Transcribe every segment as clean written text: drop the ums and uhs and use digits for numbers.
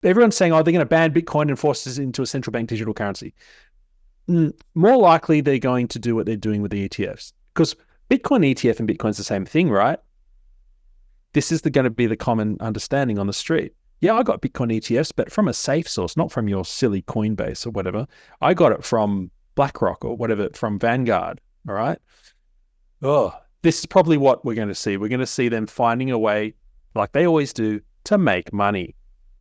everyone's saying, oh, they're going to ban Bitcoin and force us into a central bank digital currency. More likely, they're going to do what they're doing with the ETFs, because Bitcoin ETF and Bitcoin's the same thing, right? This is going to be the common understanding on the street. Yeah, I got Bitcoin ETFs, but from a safe source, not from your silly Coinbase or whatever. I got it from BlackRock or whatever, from Vanguard, all right? Oh, this is probably what we're going to see. We're going to see them finding a way, like they always do, to make money.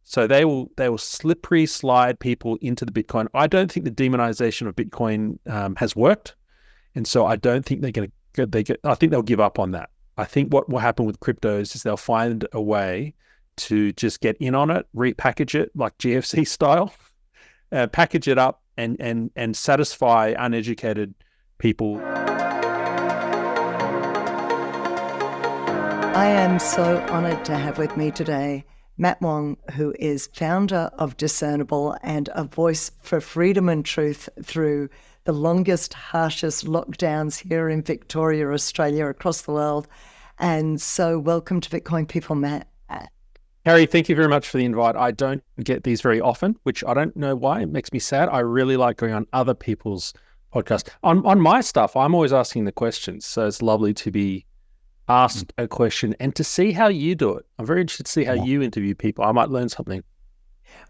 So they will slippery slide people into the Bitcoin. I don't think the demonization of Bitcoin has worked, and so I don't think they're going to. I think they'll give up on that. I think what will happen with cryptos is they'll find a way to just get in on it, repackage it like GFC style, package it up, and satisfy uneducated people. I am so honored to have with me today Matt Wong, who is founder of Discernable and a voice for freedom and truth through the longest, harshest lockdowns here in Victoria, Australia, across the world. And so welcome to Bitcoin People, Matt. Harry, thank you very much for the invite. I don't get these very often, which I don't know why. It makes me sad. I really like going on other people's podcasts. On my stuff, I'm always asking the questions. So it's lovely to be asked a question and to see how you do it. I'm very interested to see how you interview people. I might learn something.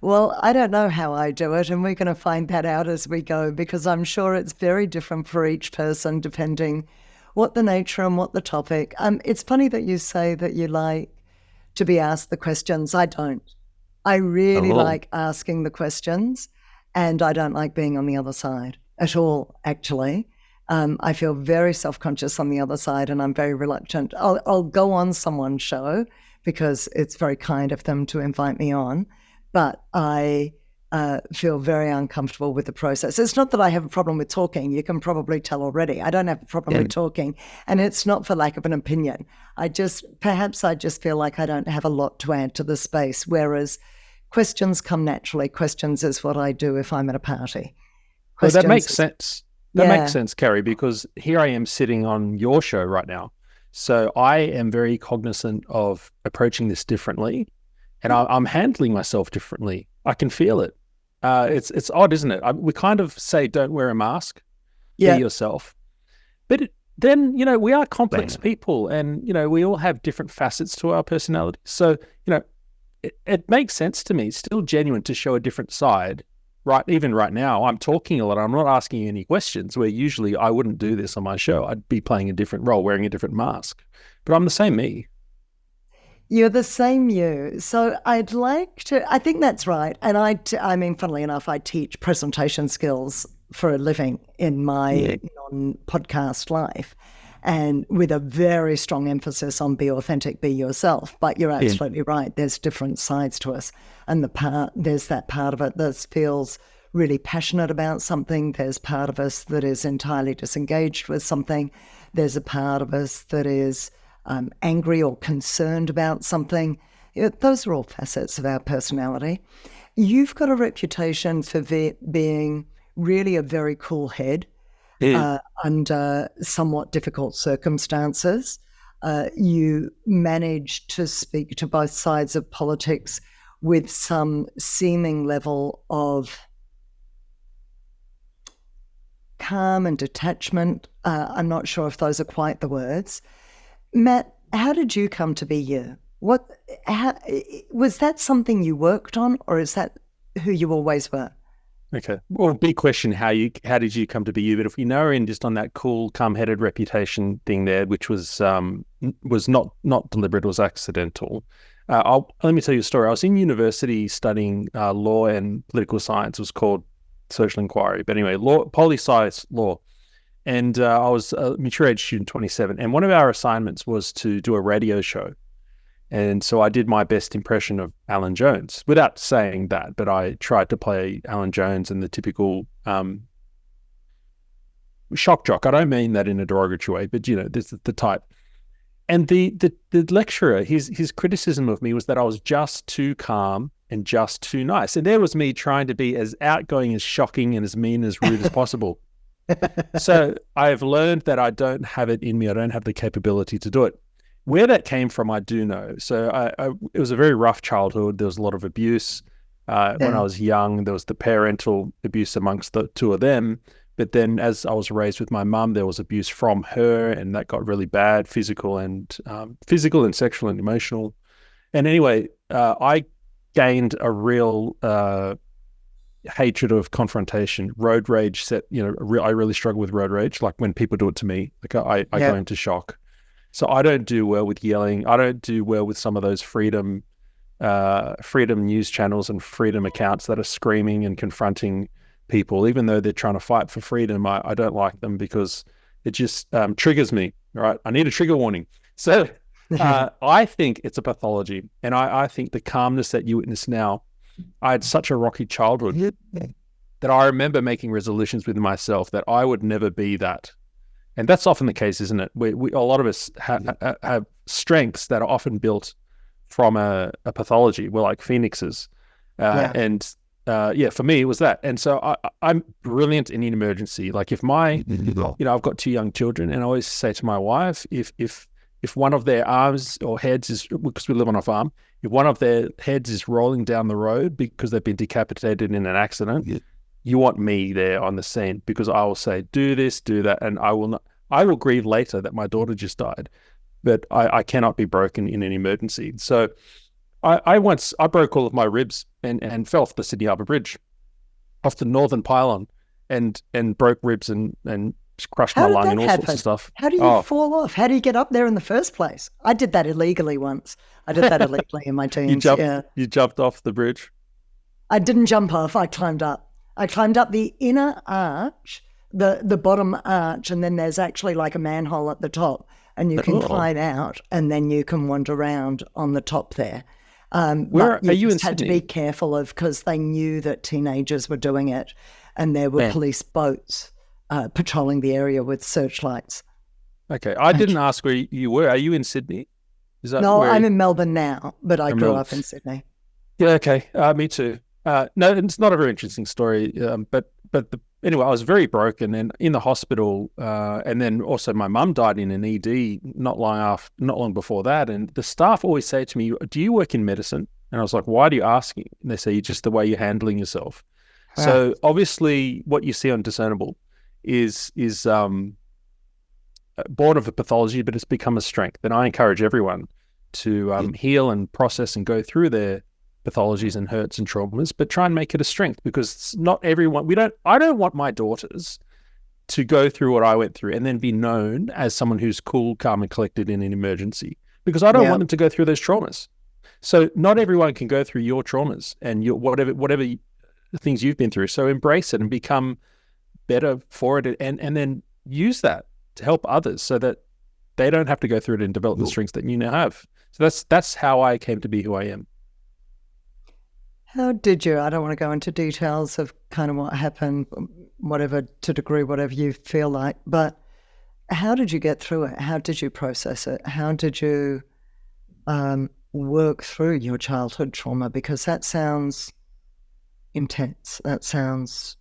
Well, I don't know how I do it, and we're going to find that out as we go, because I'm sure it's very different for each person, depending what the nature and what the topic. It's funny that you say that you like to be asked the questions. I don't. I really like asking the questions, and I don't like being on the other side at all, actually. I feel very self-conscious on the other side, and I'm very reluctant. I'll go on someone's show because it's very kind of them to invite me on, but I feel very uncomfortable with the process. It's not that I have a problem with talking. You can probably tell already. I don't have a problem with talking, and it's not for lack of an opinion. Perhaps I just feel like I don't have a lot to add to the space, whereas questions come naturally. Questions is what I do if I'm at a party. Well, that makes sense. That makes sense, Carrie, because here I am sitting on your show right now. So I am very cognizant of approaching this differently, and I'm handling myself differently. I can feel it. It's odd, isn't it? We kind of say, don't wear a mask, be yourself. But then, we are complex people, and, we all have different facets to our personality. So, it makes sense to me. It's still genuine to show a different side. Right, even right now, I'm talking a lot. I'm not asking you any questions, where usually I wouldn't do this on my show. I'd be playing a different role, wearing a different mask. But I'm the same me. You're the same you. So I'd like to, I think that's right. And I mean, funnily enough, I teach presentation skills for a living in my non-podcast life, and with a very strong emphasis on be authentic, be yourself. But you're absolutely right. There's different sides to us. And there's that part of it that feels really passionate about something. There's part of us that is entirely disengaged with something. There's a part of us that is angry or concerned about something. Those are all facets of our personality. You've got a reputation for being really a very cool head under somewhat difficult circumstances. You manage to speak to both sides of politics with some seeming level of calm and detachment. I'm not sure if those are quite the words. Matt, how did you come to be you? Was that something you worked on, or is that who you always were? Okay. Well, big question, how did you come to be you? But if we know in just on that cool, calm-headed reputation thing there, which was not deliberate, it was accidental. Let me tell you a story. I was in university studying law and political science. It was called social inquiry. But anyway, poli-sci law. And I was a mature age student, 27. And one of our assignments was to do a radio show. And so I did my best impression of Alan Jones, without saying that, but I tried to play Alan Jones in the typical shock jock. I don't mean that in a derogatory way, but, this is the type. And the lecturer, his criticism of me was that I was just too calm and just too nice. And there was me trying to be as outgoing, as shocking, and as mean, as rude as possible. So I've learned that I don't have it in me. I don't have the capability to do it. Where that came from, I do know. So it was a very rough childhood. There was a lot of abuse. When I was young, there was the parental abuse amongst the two of them. But then as I was raised with my mum, there was abuse from her, and that got really bad, physical and sexual and emotional. And anyway, I gained a real hatred of confrontation. Road rage I really struggle with road rage. Like when people do it to me, like I go into shock. So I don't do well with yelling. I don't do well with some of those freedom news channels and freedom accounts that are screaming and confronting people, even though they're trying to fight for freedom. I don't like them because it just triggers me, right? I need a trigger warning. So I think it's a pathology. And I think the calmness that you witness now, I had such a rocky childhood that I remember making resolutions with myself that I would never be that. And that's often the case, isn't it? A lot of us have strengths that are often built from a pathology. We're like phoenixes. And for me, it was that. And so I'm brilliant in an emergency. Like if I've got 2 young children, and I always say to my wife, if one of their arms or heads is, because we live on a farm, if one of their heads is rolling down the road because they've been decapitated in an accident, you want me there on the scene, because I will say, do this, do that. And I will grieve later that my daughter just died, but I cannot be broken in an emergency. So I broke all of my ribs and fell off the Sydney Harbour Bridge, off the Northern Pylon, and broke ribs and crushed my lung and all sorts of stuff. How do you fall off? How do you get up there in the first place? I did that illegally once. I did that illegally in my teens. You jumped off the bridge? I didn't jump off. I climbed up. I climbed up the inner arch, the bottom arch, and then there's actually like a manhole at the top, and you can climb out, and then you can wander around on the top there. Where are you in Sydney? Had to be careful of, because they knew that teenagers were doing it, and there were police boats patrolling the area with searchlights. Okay, I didn't ask where you were. Are you in Sydney? No, I'm in Melbourne now, but I grew up in Sydney. Yeah, okay, me too. No, it's not a very interesting story, but anyway, I was very broken and in the hospital, and then also my mum died in an ED not long before that. And the staff always say to me, "Do you work in medicine?" And I was like, "Why do you ask?" And they say, "Just the way you're handling yourself." Wow. So obviously, what you see on Discernible is born of a pathology, but it's become a strength. And I encourage everyone to heal and process and go through their pathologies and hurts and traumas, but try and make it a strength, because not everyone, I don't want my daughters to go through what I went through and then be known as someone who's cool, calm, and collected in an emergency, because I don't want them to go through those traumas. So not everyone can go through your traumas and your whatever things you've been through. So embrace it and become better for it, and then use that to help others so that they don't have to go through it and develop the strengths that you now have. So that's how I came to be who I am. How did you, I don't want to go into details of kind of what happened, whatever you feel like, but how did you get through it? How did you process it? How did you work through your childhood trauma? Because that sounds intense. That sounds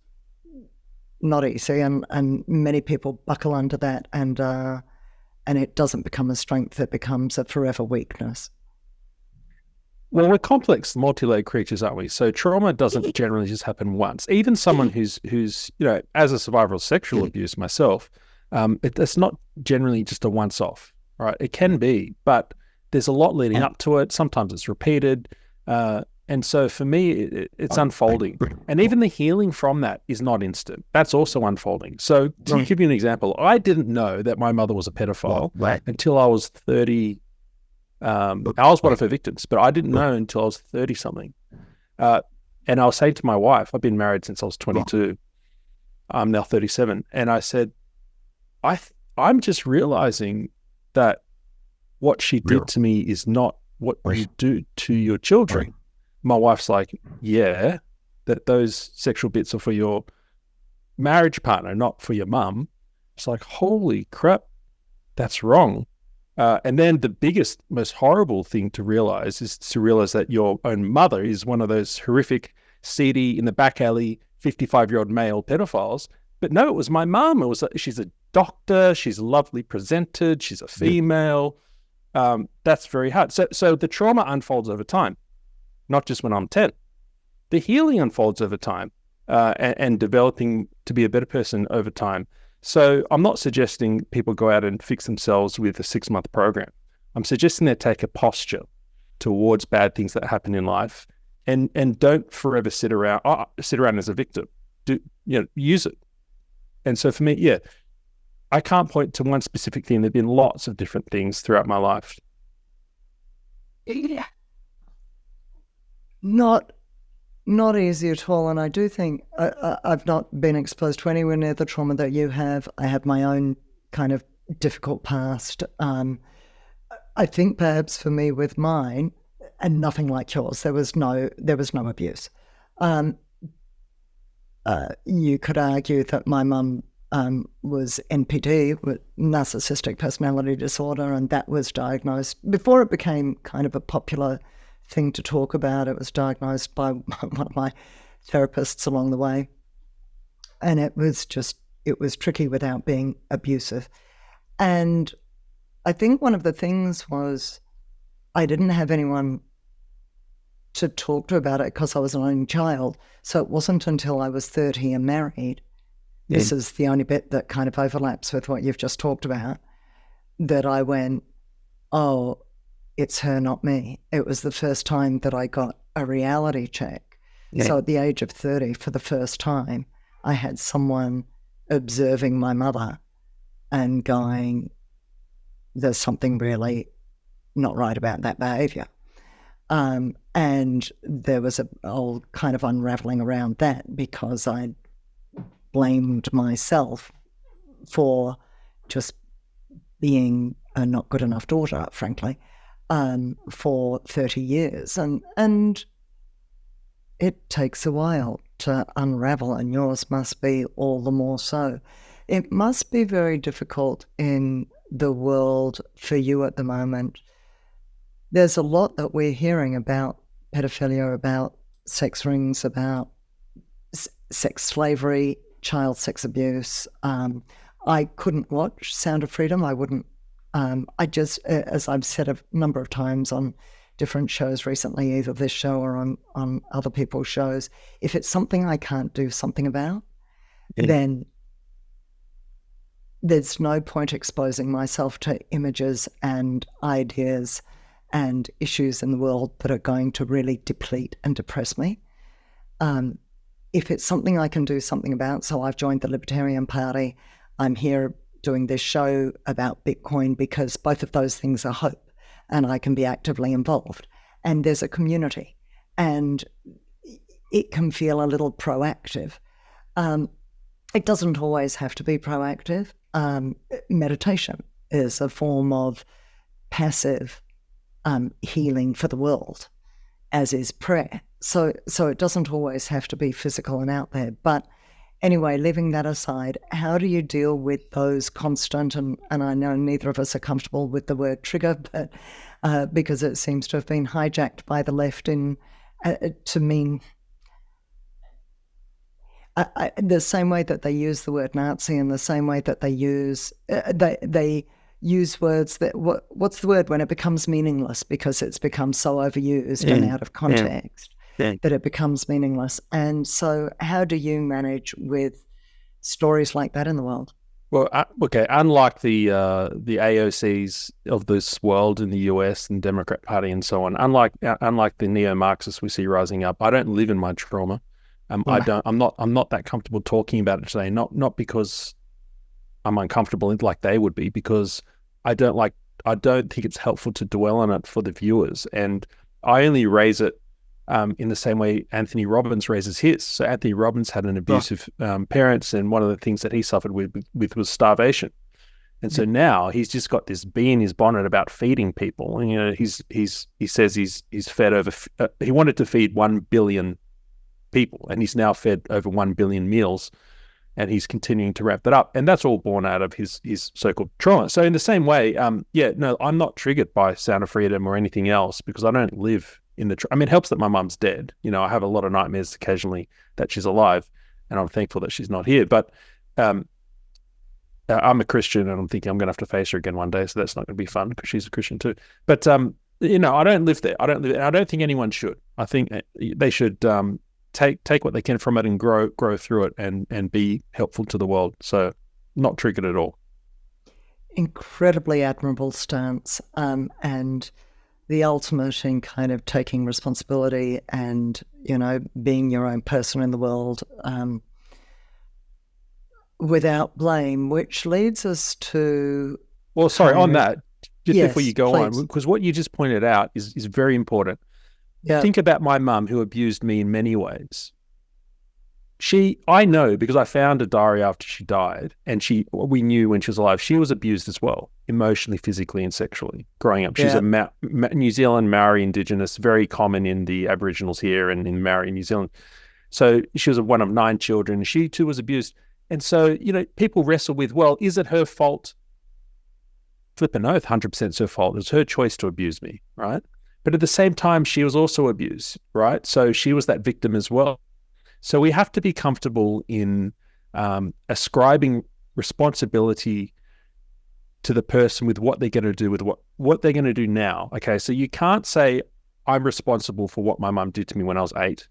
not easy, and many people buckle under that, and it doesn't become a strength, it becomes a forever weakness. Well, we're complex, multi-layered creatures, aren't we? So trauma doesn't generally just happen once. Even someone who's as a survivor of sexual abuse myself, it's not generally just a once-off, right? It can be, but there's a lot leading up to it. Sometimes it's repeated. And so for me, it's unfolding. And even the healing from that is not instant. That's also unfolding. So to give you an example, I didn't know that my mother was a pedophile until I was 30. I was one of her victims, but I didn't know until I was 30 something. And I was saying to my wife, I've been married since I was 22. I'm now 37. And I said, I'm just realizing that what she did to me is not what you do to your children. My wife's like, yeah, that those sexual bits are for your marriage partner, not for your mum. It's like, holy crap, that's wrong. And then the biggest, most horrible thing to realize is to realize that your own mother is one of those horrific, seedy, in the back alley, 55-year-old male pedophiles. But no, it was my mum. She's a doctor. She's lovely presented. She's a female. That's very hard. So the trauma unfolds over time, not just when I'm 10. the healing unfolds over time, and developing to be a better person over time. So I'm not suggesting people go out and fix themselves with a 6-month program. I'm suggesting they take a posture towards bad things that happen in life, and don't forever sit around as a victim. Use it. And so for me, I can't point to one specific thing. There've been lots of different things throughout my life. Yeah. Not easy at all. And I do think I've not been exposed to anywhere near the trauma that you have. I have my own kind of difficult past. I think perhaps for me with mine, and nothing like yours, there was no abuse. You could argue that my mum was NPD, with narcissistic personality disorder, and that was diagnosed before it became kind of a popular thing to talk about. It was diagnosed by one of my therapists along the way, and it was tricky without being abusive. And I think one of the things was I didn't have anyone to talk to about it because I was an only child. So it wasn't until I was 30 and married, this is the only bit that kind of overlaps with what you've just talked about, that I went, oh, it's her, not me. It was the first time that I got a reality check. Yeah. So at the age of 30, for the first time, I had someone observing my mother and going, there's something really not right about that behaviour. And there was a whole kind of unravelling around that because I blamed myself for just being a not good enough daughter, frankly, for 30 years. And it takes a while to unravel, and yours must be all the more so. It must be very difficult in the world for you at the moment. There's a lot that we're hearing about pedophilia, about sex rings, about sex slavery, child sex abuse. I couldn't watch Sound of Freedom. I wouldn't. I just, as I've said a number of times on different shows recently, either this show or on other people's shows, if it's something I can't do something about, then there's no point exposing myself to images and ideas and issues in the world that are going to really deplete and depress me. If it's something I can do something about, so I've joined the Libertarian Party. I'm here doing this show about Bitcoin because both of those things are hope, and I can be actively involved. And there's a community, and it can feel a little proactive. It doesn't always have to be proactive. Meditation is a form of passive healing for the world, as is prayer. So it doesn't always have to be physical and out there. But anyway, leaving that aside, how do you deal with those constant, and I know neither of us are comfortable with the word trigger, but because it seems to have been hijacked by the left to mean the same way that they use the word Nazi, and the same way that they use they use words that what's the word when it becomes meaningless because it's become so overused and out of context that it becomes meaningless. And so how do you manage with stories like that in the world? Well, okay, unlike the AOCs of this world in the US and Democrat Party and so on, unlike the neo-Marxists we see rising up, I don't live in my trauma. I'm not that comfortable talking about it today, not because I'm uncomfortable like they would be, because I don't think it's helpful to dwell on it for the viewers. And I only raise it in the same way Anthony Robbins raises his. So Anthony Robbins had an abusive parents, and one of the things that he suffered with was starvation. And so now he's just got this bee in his bonnet about feeding people. And, he says he's fed over. He wanted to feed 1 billion people, and he's now fed over 1 billion meals, and he's continuing to ramp that up. And that's all born out of his so-called trauma. So in the same way, I'm not triggered by Sound of Freedom or anything else because I don't live in the. I mean, it helps that my mum's dead. I have a lot of nightmares occasionally that she's alive, and I'm thankful that she's not here. But I'm a Christian, and I'm thinking I'm going to have to face her again one day, so that's not going to be fun because she's a Christian too. But I don't live there. I don't think anyone should. I think they should take what they can from it and grow through it and be helpful to the world. So not triggered at all. Incredibly admirable stance, and the ultimate in kind of taking responsibility and, being your own person in the world without blame, which leads us to... Well, sorry, on that, just before you go please. on, because what you just pointed out is very important. Yeah. Think about my mum, who abused me in many ways. I know because I found a diary after she died, and we knew when she was alive, she was abused as well, emotionally, physically, and sexually growing up. She's a New Zealand Maori Indigenous, very common in the Aboriginals here and in Maori New Zealand. So she was one of 9 children. She too was abused. And so, people wrestle with, well, is it her fault? Flipping oath, 100% it's her fault. It was her choice to abuse me, right? But at the same time, she was also abused, right? So she was that victim as well. So we have to be comfortable in ascribing responsibility to the person with what they're going to do with what they're going to do now. Okay, so you can't say, I'm responsible for what my mum did to me when I was 8.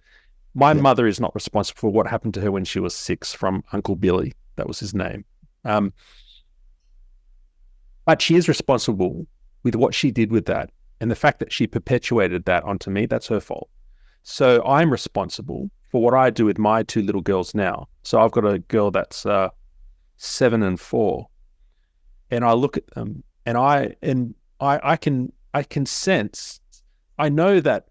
My mother is not responsible for what happened to her when she was 6 from Uncle Billy. That was his name. But she is responsible with what she did with that. And the fact that she perpetuated that onto me, that's her fault. So I'm responsible for what I do with my 2 little girls now. So I've got a girl that's 7 and 4. And I look at them and I can sense, I know that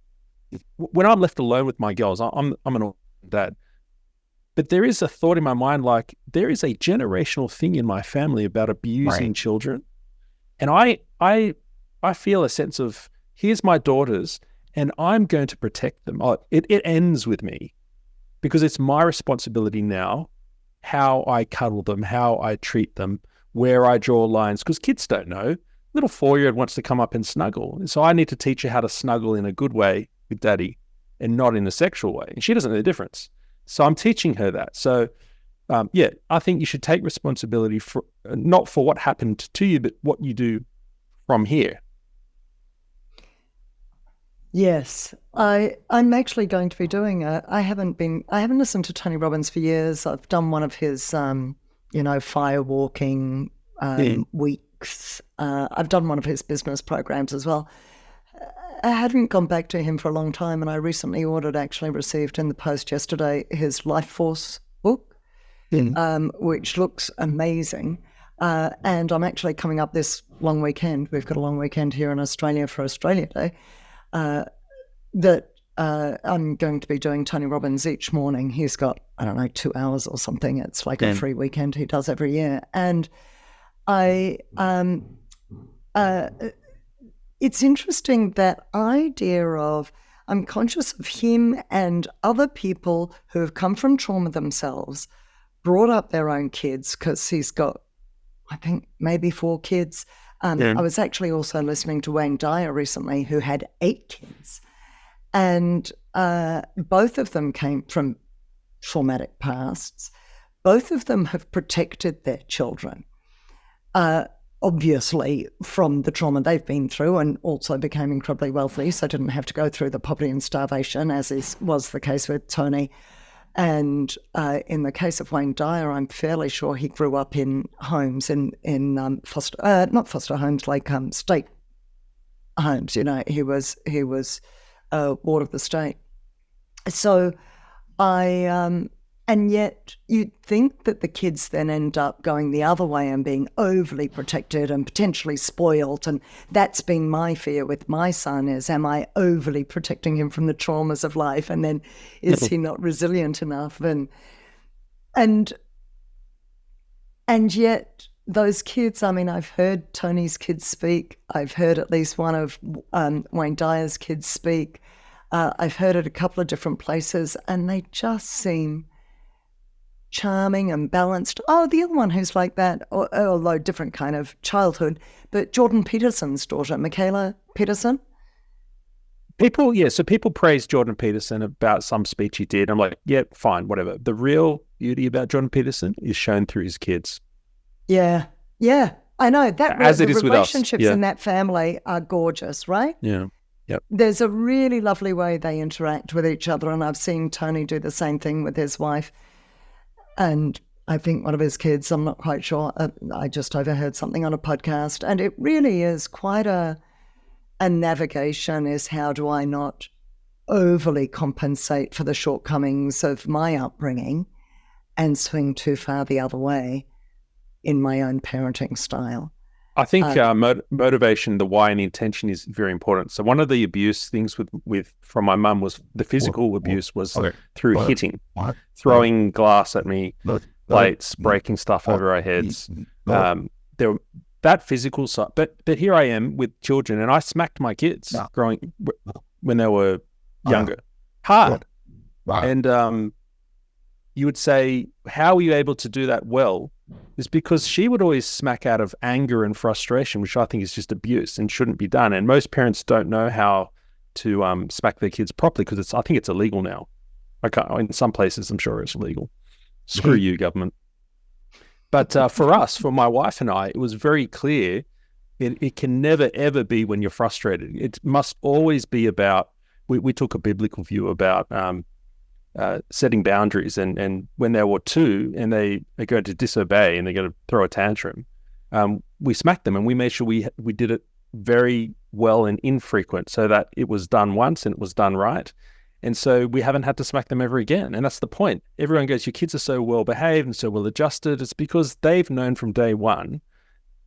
when I'm left alone with my girls, I'm an dad. But there is a thought in my mind, like there is a generational thing in my family about abusing children. And I feel a sense of, here's my daughters and I'm going to protect them. It ends with me because it's my responsibility now how I cuddle them, how I treat them, where I draw lines, because kids don't know. Little 4-year-old wants to come up and snuggle. So I need to teach her how to snuggle in a good way with daddy and not in a sexual way. And she doesn't know the difference. So I'm teaching her that. So I think you should take responsibility for not for what happened to you, but what you do from here. Yes, I'm actually going to be doing I haven't listened to Tony Robbins for years. I've done one of his, fire walking weeks. I've done one of his business programs as well. I hadn't gone back to him for a long time, and I recently received in the post yesterday his Life Force book, which looks amazing. And I'm actually coming up this long weekend. We've got a long weekend here in Australia for Australia Day. That I'm going to be doing Tony Robbins each morning. He's got, 2 hours or something. It's like a free weekend he does every year. And it's interesting, that idea of, I'm conscious of him and other people who have come from trauma themselves, brought up their own kids, because he's got, I think, maybe 4 kids. I was actually also listening to Wayne Dyer recently, who had 8 kids. And both of them came from traumatic pasts. Both of them have protected their children, obviously, from the trauma they've been through, and also became incredibly wealthy, so didn't have to go through the poverty and starvation, as was the case with Tony. And in the case of Wayne Dyer, I'm fairly sure he grew up in homes in not foster homes, like state homes. He was ward of the state. So and yet you'd think that the kids then end up going the other way and being overly protected and potentially spoiled. And that's been my fear with my son, is, am I overly protecting him from the traumas of life? And then is he not resilient enough? And yet those kids, I've heard Tony's kids speak. I've heard at least one of Wayne Dyer's kids speak. I've heard it a couple of different places, and they just seem charming and balanced. Oh, the other one who's like that, although different kind of childhood, but Jordan Peterson's daughter, Michaela Peterson. So people praise Jordan Peterson about some speech he did. I'm like, yeah, fine, whatever. The real beauty about Jordan Peterson is shown through his kids. Yeah, I know that. As it is with us. Relationships in that family are gorgeous, right? Yeah. Yep. There's a really lovely way they interact with each other, and I've seen Tony do the same thing with his wife. And I think one of his kids, I'm not quite sure, I just overheard something on a podcast, and it really is quite a navigation, is how do I not overly compensate for the shortcomings of my upbringing and swing too far the other way in my own parenting style. I think motivation, the why and the intention is very important. So one of the abuse things from my mum was the physical abuse was through hitting, throwing glass at me, plates, breaking stuff over our heads. That physical side, but here I am with children, and I smacked my kids when they were younger, hard. And you would say, how were you able to do that well? Is because she would always smack out of anger and frustration, which I think is just abuse and shouldn't be done. And most parents don't know how to smack their kids properly because I think it's illegal now. In some places, I'm sure it's illegal. Screw you, government. But for us, for my wife and I, it was very clear it can never, ever be when you're frustrated. It must always be about, we took a biblical view about setting boundaries, and when they were 2 and they are going to disobey and they're going to throw a tantrum, we smacked them, and we made sure we did it very well and infrequent so that it was done once and it was done right. And so we haven't had to smack them ever again. And that's the point. Everyone goes, your kids are so well behaved and so well adjusted. It's because they've known from day one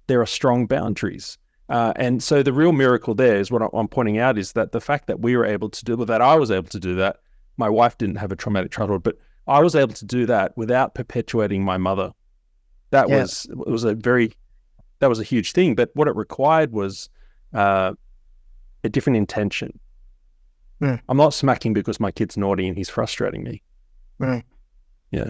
there are strong boundaries. And so the real miracle there is what I'm pointing out is that the fact that we were able to do that, I was able to do that. My wife didn't have a traumatic childhood, but I was able to do that without perpetuating my mother. That was a huge thing. But what it required was a different intention. I'm not smacking because my kid's naughty and he's frustrating me. Yeah.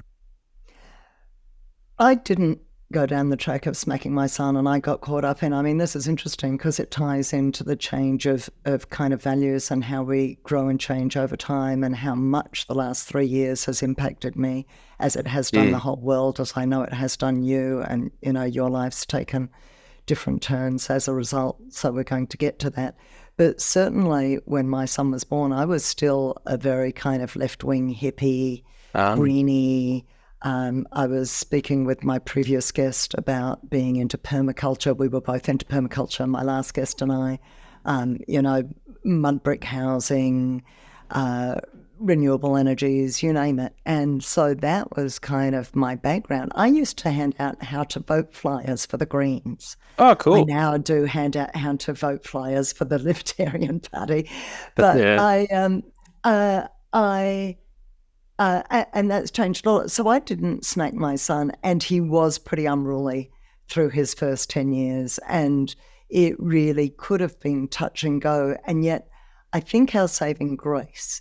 I didn't go down the track of smacking my son, and I got caught up in, I mean, this is interesting because it ties into the change of kind of values and how we grow and change over time, and how much the last 3 years has impacted me as it has done the whole world, as I know it has done you, and, you know, your life's taken different turns as a result. So we're going to get to that. But certainly when my son was born, I was still a very kind of left-wing hippie, greenie. I was speaking with my previous guest about being into permaculture. We were both into permaculture, my last guest and I, you know, mud brick housing, renewable energies, you name it. And so that was kind of my background. I used to hand out how to vote flyers for the Greens. Oh, cool. I now do hand out how to vote flyers for the Libertarian Party. But and that's changed a lot. So I didn't smack my son, and he was pretty unruly through his first 10 years, and it really could have been touch and go. And yet I think our saving grace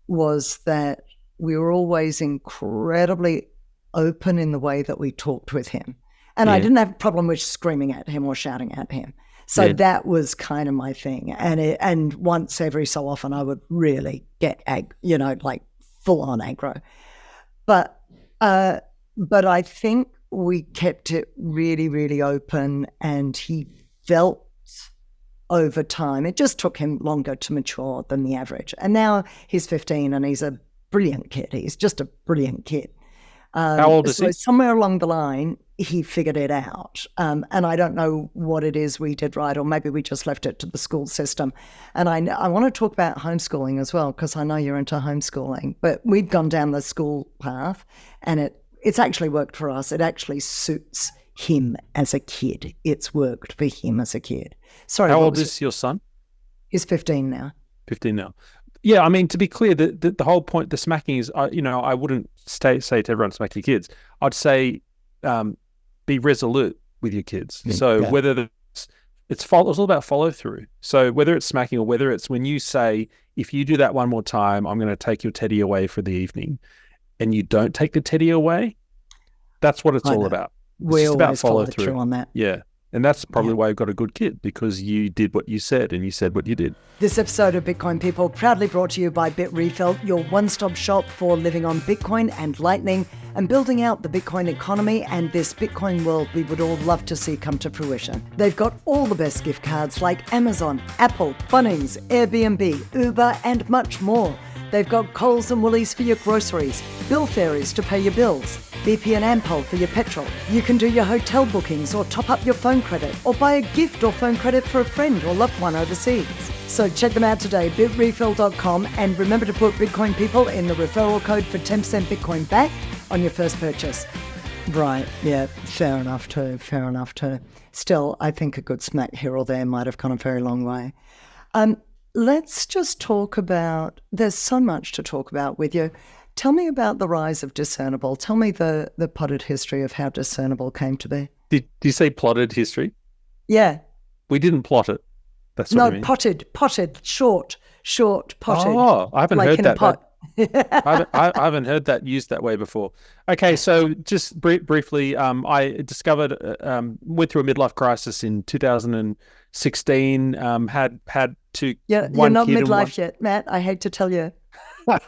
was that we were always incredibly open in the way that we talked with him. And I didn't have a problem with screaming at him or shouting at him. So that was kind of my thing. And once every so often I would really get, like full on aggro. But I think we kept it really, really open, and he felt over time, it just took him longer to mature than the average. And now he's 15 and he's a brilliant kid. He's just a brilliant kid. How old is he? Somewhere along the line, he figured it out. And I don't know what it is we did right, or maybe we just left it to the school system. And I want to talk about homeschooling as well, because I know you're into homeschooling. But we've gone down the school path, and it's actually worked for us. It actually suits him as a kid. It's worked for him as a kid. Sorry. How old is your son? He's 15 now. 15 now. Yeah, I mean, to be clear, the whole point, the smacking is, I wouldn't say to everyone smack your kids. I'd say be resolute with your kids. So whether it's all about follow through. So whether it's smacking or whether it's when you say, if you do that one more time, I'm going to take your teddy away for the evening, and you don't take the teddy away, that's what it's all about. We it's always about follow through on that. Yeah. And that's probably why you've got a good kid, because you did what you said and you said what you did. This episode of Bitcoin People proudly brought to you by BitRefill, your one-stop shop for living on Bitcoin and Lightning and building out the Bitcoin economy and this Bitcoin world we would all love to see come to fruition. They've got all the best gift cards like Amazon, Apple, Bunnings, Airbnb, Uber, and much more. They've got Coles and Woolies for your groceries, Bill Fairies to pay your bills, BP and Ampol for your petrol. You can do your hotel bookings or top up your phone credit or buy a gift or phone credit for a friend or loved one overseas. So check them out today, bitrefill.com, and remember to put Bitcoin People in the referral code for 10% Bitcoin back on your first purchase. Right, yeah, fair enough too. Still, I think a good smack here or there might have gone a very long way. Let's just talk about, there's so much to talk about with you. Tell me about the rise of Discernable. Tell me the potted history of how Discernable came to be. Did you say plotted history? Yeah. We didn't plot it. That's what you mean. Potted, short, potted. Oh, I haven't like heard in that. A pot. I haven't heard that used that way before. Okay, so just briefly, I discovered, went through a midlife crisis in 2016. Had two. Yeah, you're not midlife yet, Matt. I hate to tell you. I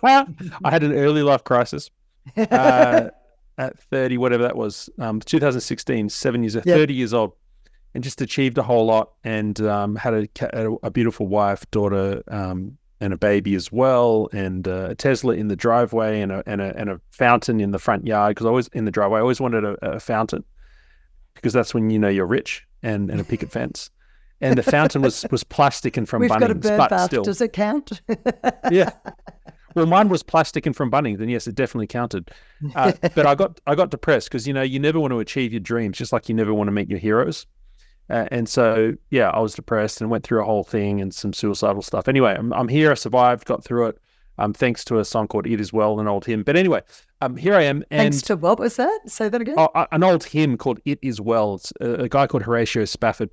had an early life crisis at 30, whatever that was. 2016, 7 years, 30 years old, and just achieved a whole lot, and had a beautiful wife, daughter, and a baby as well, and a Tesla in the driveway, and a fountain in the front yard, because I always wanted a fountain, because that's when you know you're rich, and a picket fence. And the fountain was plastic and from Bunnings. We've got a bird bath. Still. Does it count? Yeah. Well, mine was plastic and from Bunnings, and yes, it definitely counted. But I got depressed because, you never want to achieve your dreams, just like you never want to meet your heroes. And so, yeah, I was depressed and went through a whole thing and some suicidal stuff. Anyway, I'm here. I survived, got through it. Thanks to a song called "It Is Well," an old hymn. But anyway, here I am. And thanks to what was that? Say that again. An old hymn called "It Is Well." It's a guy called Horatio Spafford.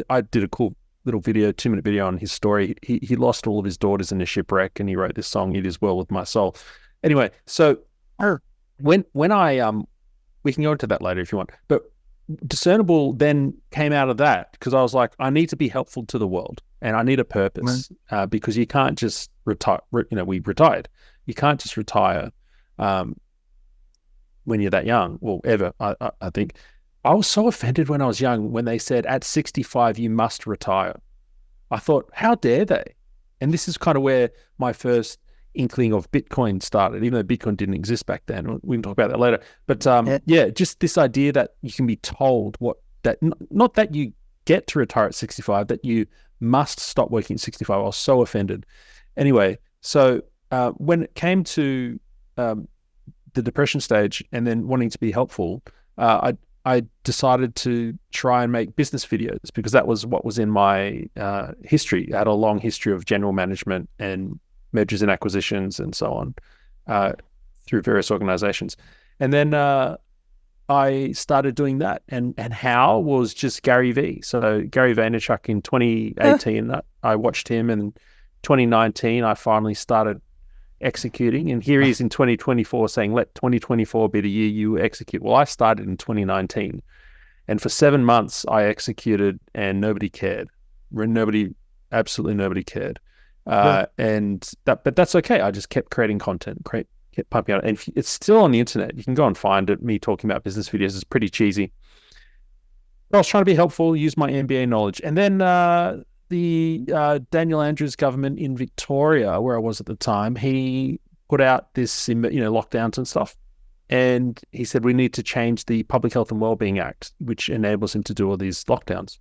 I did a cool little video, 2-minute video on his story. He lost all of his daughters in a shipwreck, and he wrote this song, "It Is Well with My Soul." Anyway, so when I we can go into that later if you want, but Discernible then came out of that because I was like, I need to be helpful to the world and I need a purpose, because you can't just retire. We retired. You can't just retire when you're that young, or ever. I think I was so offended when I was young when they said at 65 you must retire. I thought, how dare they? And this is kind of where my first inkling of Bitcoin started, even though Bitcoin didn't exist back then. We can talk about that later. But just this idea that you can be told not that you get to retire at 65, that you must stop working at 65. I was so offended. Anyway, so when it came to the depression stage and then wanting to be helpful, I decided to try and make business videos because that was what was in my history. I had a long history of general management and mergers and acquisitions and so on through various organizations. And then I started doing that. And how was just Gary V. So Gary Vaynerchuk in 2018, I watched him, and in 2019, I finally started executing. And here he is in 2024 saying, let 2024 be the year you execute. Well, I started in 2019. And for 7 months, I executed and nobody cared. Absolutely nobody cared. But that's okay. I just kept creating content, kept pumping out, and it's still on the internet. You can go and find it. Me talking about business videos is pretty cheesy. But I was trying to be helpful, use my MBA knowledge, and then the Daniel Andrews government in Victoria, where I was at the time, he put out this, lockdowns and stuff, and he said we need to change the Public Health and Wellbeing Act, which enables him to do all these lockdowns.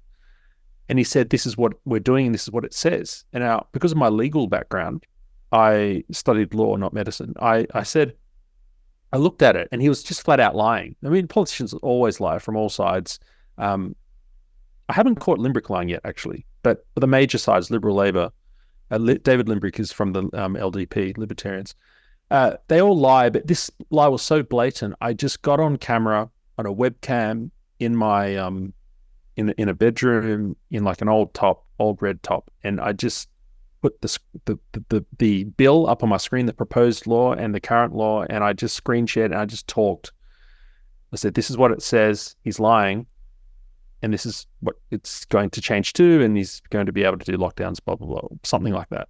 And he said, this is what we're doing, and this is what it says. And now, because of my legal background, I studied law, not medicine. I looked at it, and he was just flat out lying. I mean, politicians always lie from all sides. I haven't caught Limbrick lying yet, actually. But the major sides, Liberal, Labor, David Limbrick is from the LDP, Libertarians. They all lie, but this lie was so blatant. I just got on camera on a webcam in my in a bedroom in like an old red top, and I just put the bill up on my screen, the proposed law and the current law, and I just screen shared and I just talked. I said, this is what it says. He's lying. and this is what it's going to change to, and he's going to be able to do lockdowns, blah, blah, blah, something like that.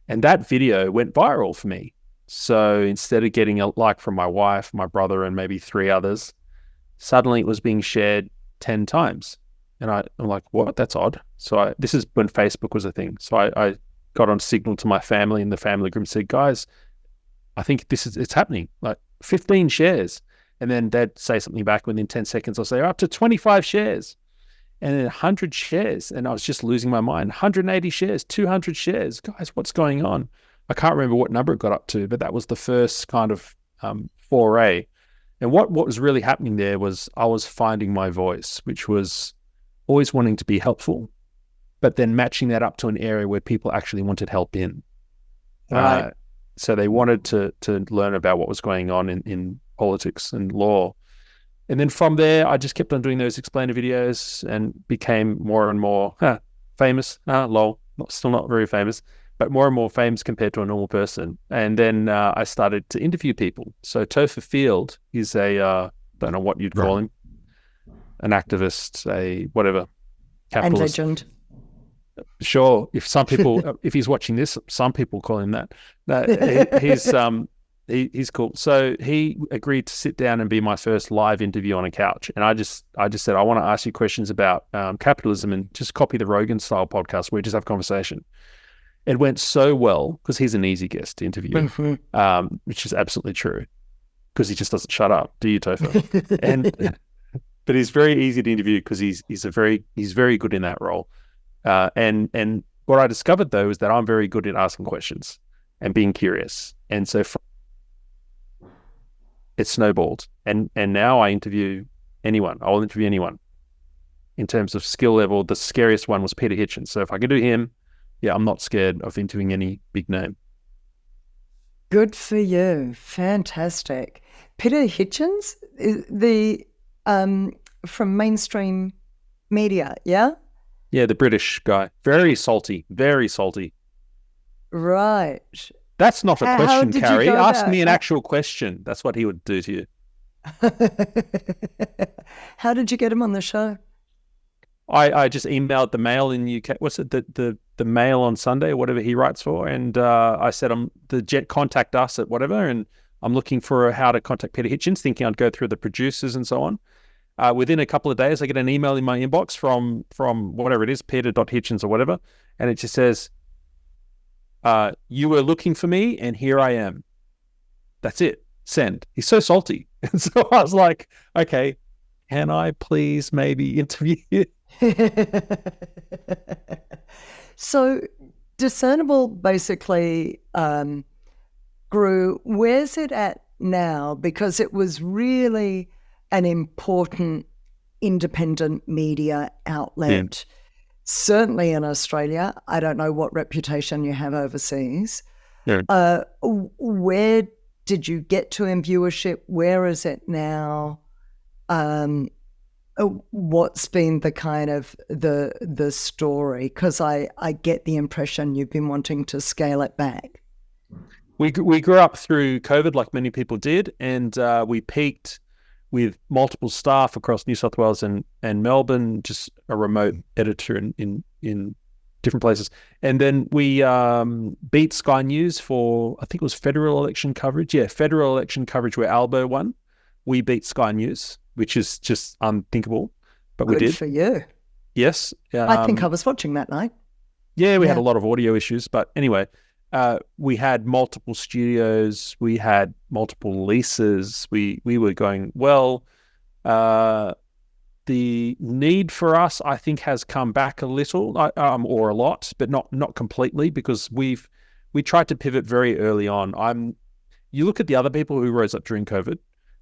And that video went viral for me. So instead of getting a like from my wife, my brother, and maybe 3 others, suddenly it was being shared 10 times. And I'm like, what? That's odd. So this is when Facebook was a thing. So I got on Signal to my family, and the family group said, guys, I think it's happening. Like 15 shares. And then they'd say something back within 10 seconds. I'll say up to 25 shares and then 100 shares. And I was just losing my mind. 180 shares, 200 shares. Guys, what's going on? I can't remember what number it got up to, but that was the first kind of foray. And what was really happening there was I was finding my voice, which was always wanting to be helpful, but then matching that up to an area where people actually wanted help in. Right. So they wanted to learn about what was going on in politics and law. And then from there, I just kept on doing those explainer videos and became more and more famous. Still not very famous, but more and more famous compared to a normal person. And then I started to interview people. So Topher Field is don't know what you'd call him, an activist, a whatever, capitalist. And legend. Sure. If some people, if he's watching this, some people call him that. He's cool. So he agreed to sit down and be my first live interview on a couch. And I just said, I want to ask you questions about capitalism, and just copy the Rogan style podcast where we just have conversation. It went so well because he's an easy guest to interview, which is absolutely true, because he just doesn't shut up. Do you, Topher? But he's very easy to interview because he's very good in that role. And what I discovered though is that I'm very good at asking questions and being curious. And so it snowballed. And now I interview anyone. I'll interview anyone in terms of skill level. The scariest one was Peter Hitchins. So if I can do him, yeah, I'm not scared of interviewing any big name. Good for you. Fantastic. Peter Hitchins, from mainstream media, yeah? Yeah, the British guy. Very salty, very salty. Right. That's not a question, Carrie. Ask me an that? actual question. That's what he would do to you. How did you get him on the show? I just emailed the Mail in UK. What's it? The Mail on Sunday, or whatever he writes for. And I said, contact us at whatever. And I'm looking for how to contact Peter Hitchins, thinking I'd go through the producers and so on. Within a couple of days, I get an email in my inbox from whatever it is, peter.hitchins or whatever. And it just says, you were looking for me and here I am. That's it. Send. He's so salty. And so I was like, okay, can I please maybe interview you? So Discernible basically grew. Where's it at now? Because it was really an important independent media outlet. Yeah. Certainly in Australia. I don't know what reputation you have overseas. Yeah. Where did you get to in viewership? Where is it now? What's been the kind of the story? Because I get the impression you've been wanting to scale it back. We grew up through COVID like many people did, and we peaked with multiple staff across New South Wales and Melbourne, just a remote editor in different places. And then we beat Sky News for, I think it was federal election coverage. Yeah, federal election coverage where Albo won. We beat Sky News, which is just unthinkable, but we did. Good for you. Yes. I think I was watching that night. Yeah, we had a lot of audio issues, but anyway, we had multiple studios, we had multiple leases, we were going well. The need for us, I think, has come back a little, or a lot, but not completely, because we tried to pivot very early on. You look at the other people who rose up during COVID,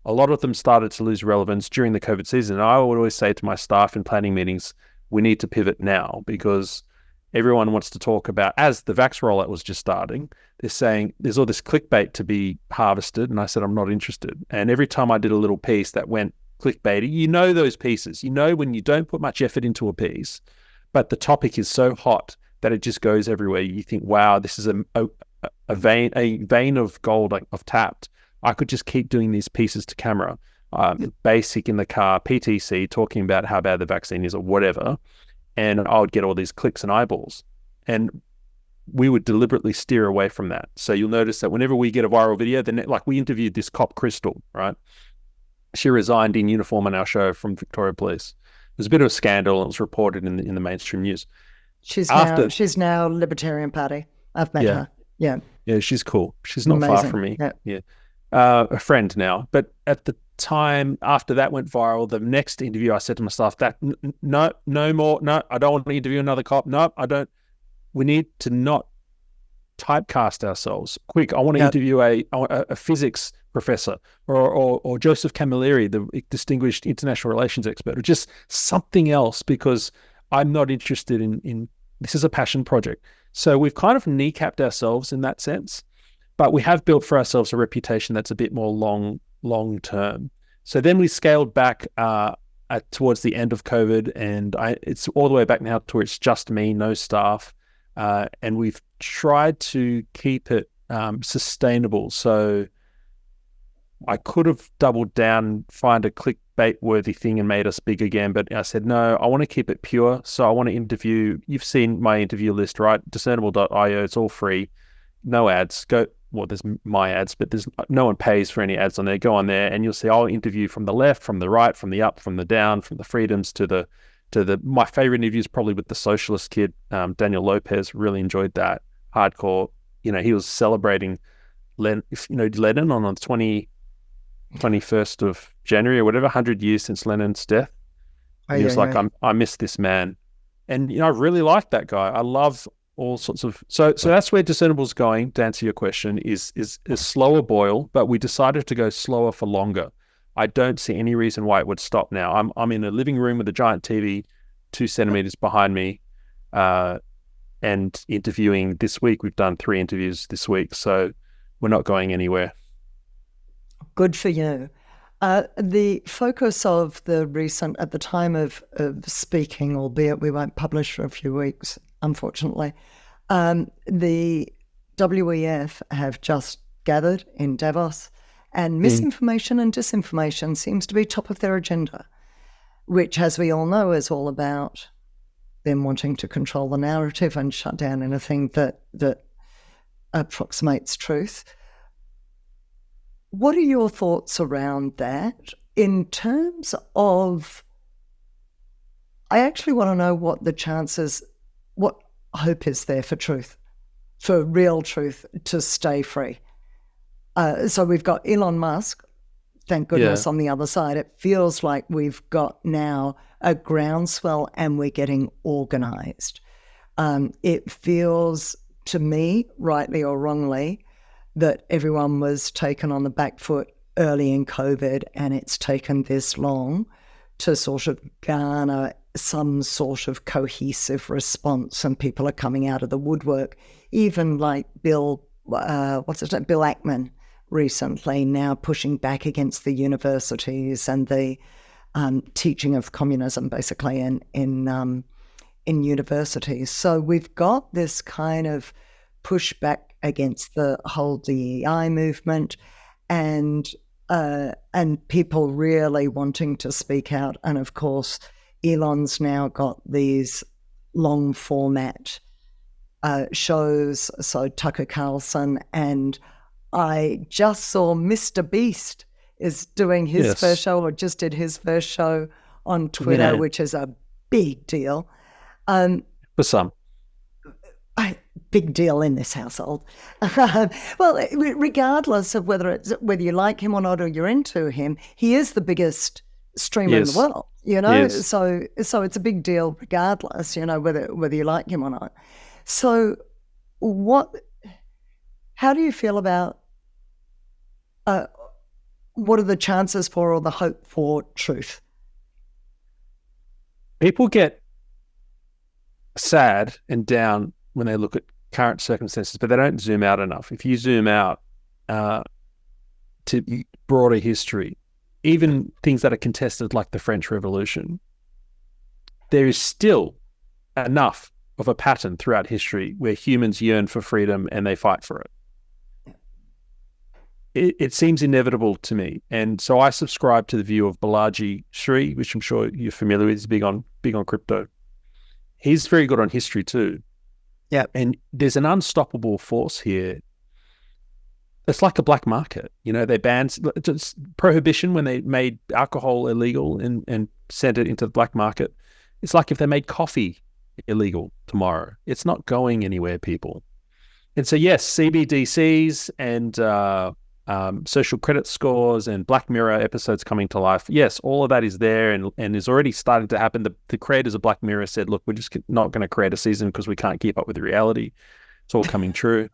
a lot of them started to lose relevance during the COVID season. And I would always say to my staff in planning meetings, we need to pivot now, because everyone wants to talk about, as the vax rollout was just starting, they're saying there's all this clickbait to be harvested. And I said, I'm not interested. And every time I did a little piece that went clickbaity, you know those pieces. You know when you don't put much effort into a piece, but the topic is so hot that it just goes everywhere. You think, wow, this is a vein of gold I've tapped. I could just keep doing these pieces to camera. basic in the car, PTC, talking about how bad the vaccine is or whatever. And I would get all these clicks and eyeballs. And we would deliberately steer away from that. So you'll notice that whenever we get a viral video, then like we interviewed this cop, Krystle, right? She resigned in uniform on our show from Victoria Police. It was a bit of a scandal. And it was reported in the mainstream news. She's now Libertarian Party. I've met her. Yeah. Yeah, she's cool. She's not far from me. Yeah. A friend now. But at the time after that went viral, the next interview I said to myself that no more, I don't want to interview another cop. No, I don't. We need to not typecast ourselves. Quick, I want to interview a physics professor or Joseph Camilleri, the distinguished international relations expert, or just something else, because I'm not interested in this is a passion project. So we've kind of kneecapped ourselves in that sense, but we have built for ourselves a reputation that's a bit more long term. So then we scaled back towards the end of COVID, and it's all the way back now to where it's just me, no staff. And we've tried to keep it sustainable. So I could have doubled down, find a clickbait worthy thing and made us big again. But I said, no, I want to keep it pure. So I want to interview, you've seen my interview list, right? Discernable.io, it's all free. No ads. There's my ads, but there's no one pays for any ads on there. Go on there and you'll see I'll interview from the left, from the right, from the up, from the down, from the freedoms to the my favorite interview is probably with the socialist kid, Daniel Lopez. Really enjoyed that. Hardcore. He was celebrating Lenin on the 21st of January or whatever, 100 years since Lenin's death. He was like, I miss this man. And, I really like that guy. I love all sorts of, so that's where Discernable's going, to answer your question, is a slower boil, but we decided to go slower for longer. I don't see any reason why it would stop now. I'm in a living room with a giant TV 2 centimeters behind me, and interviewing this week. We've done 3 interviews this week, so we're not going anywhere. Good for you. The focus of the recent, at the time of speaking, albeit we won't publish for a few weeks, unfortunately, the WEF have just gathered in Davos, and misinformation and disinformation seems to be top of their agenda, which, as we all know, is all about them wanting to control the narrative and shut down anything that approximates truth. What are your thoughts around that in terms of, I actually want to know what the chances, what hope is there for truth, for real truth to stay free? So we've got Elon Musk, thank goodness, on the other side. It feels like we've got now a groundswell and we're getting organized. It feels to me, rightly or wrongly, that everyone was taken on the back foot early in COVID, and it's taken this long to sort of garner some sort of cohesive response, and people are coming out of the woodwork. Even like Bill Ackman recently now pushing back against the universities and the teaching of communism, basically, in universities. So we've got this kind of pushback against the whole DEI movement, and people really wanting to speak out. And of course, Elon's now got these long format shows, so Tucker Carlson, and I just saw Mr. Beast is doing his first show, or just did his first show on Twitter, which is a big deal. For some. Big deal in this household. Well, regardless of whether you like him or not, or you're into him, he is the biggest streamer in the world, so it's a big deal regardless, whether you like him or not. So how do you feel about what are the chances for, or the hope for, truth? People get sad and down when they look at current circumstances, but they don't zoom out enough. If you zoom out to broader history, even things that are contested like the French Revolution, there is still enough of a pattern throughout history where humans yearn for freedom and they fight for it. it seems inevitable to me. And so I subscribe to the view of Balaji Sri, which I'm sure you're familiar with. He's big on crypto. He's very good on history too. Yeah. And there's an unstoppable force here. It's like a black market. They banned prohibition when they made alcohol illegal and sent it into the black market. It's like if they made coffee illegal tomorrow. It's not going anywhere, people. And so, yes, CBDCs and social credit scores and Black Mirror episodes coming to life. Yes, all of that is there and is already starting to happen. The creators of Black Mirror said, look, we're just not going to create a season because we can't keep up with the reality. It's all coming true.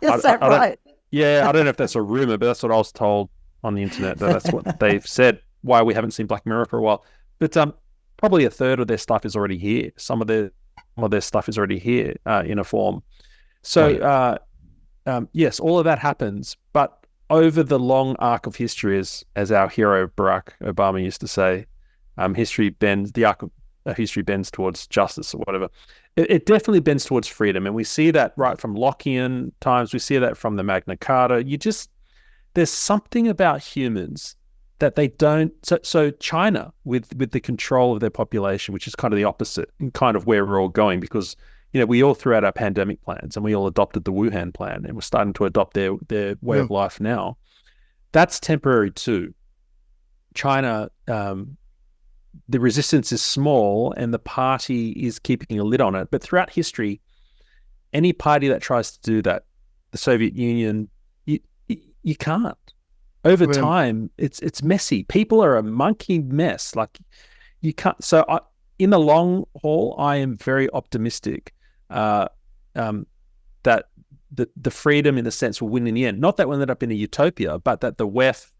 Is that right? Yeah, I don't know if that's a rumor, but that's what I was told on the internet. That's what they've said, why we haven't seen Black Mirror for a while. But probably a third of their stuff is already here. Some of their stuff is already here in a form. So, yes, all of that happens. But over the long arc of history, as our hero Barack Obama used to say, the arc of history bends towards justice or whatever. It definitely bends towards freedom. And we see that right from Lockean times. We see that from the Magna Carta. There's something about humans that they don't. So China, with the control of their population, which is kind of the opposite and kind of where we're all going, because we all threw out our pandemic plans and we all adopted the Wuhan plan and we're starting to adopt their way of life now. That's temporary too. China, the resistance is small and the party is keeping a lid on it. But throughout history, any party that tries to do that, the Soviet Union, you can't. Over time, it's messy. People are a monkey mess. Like you can't. So in the long haul, I am very optimistic that the freedom in the sense will win in the end. Not that we'll end up in a utopia, but that the WEF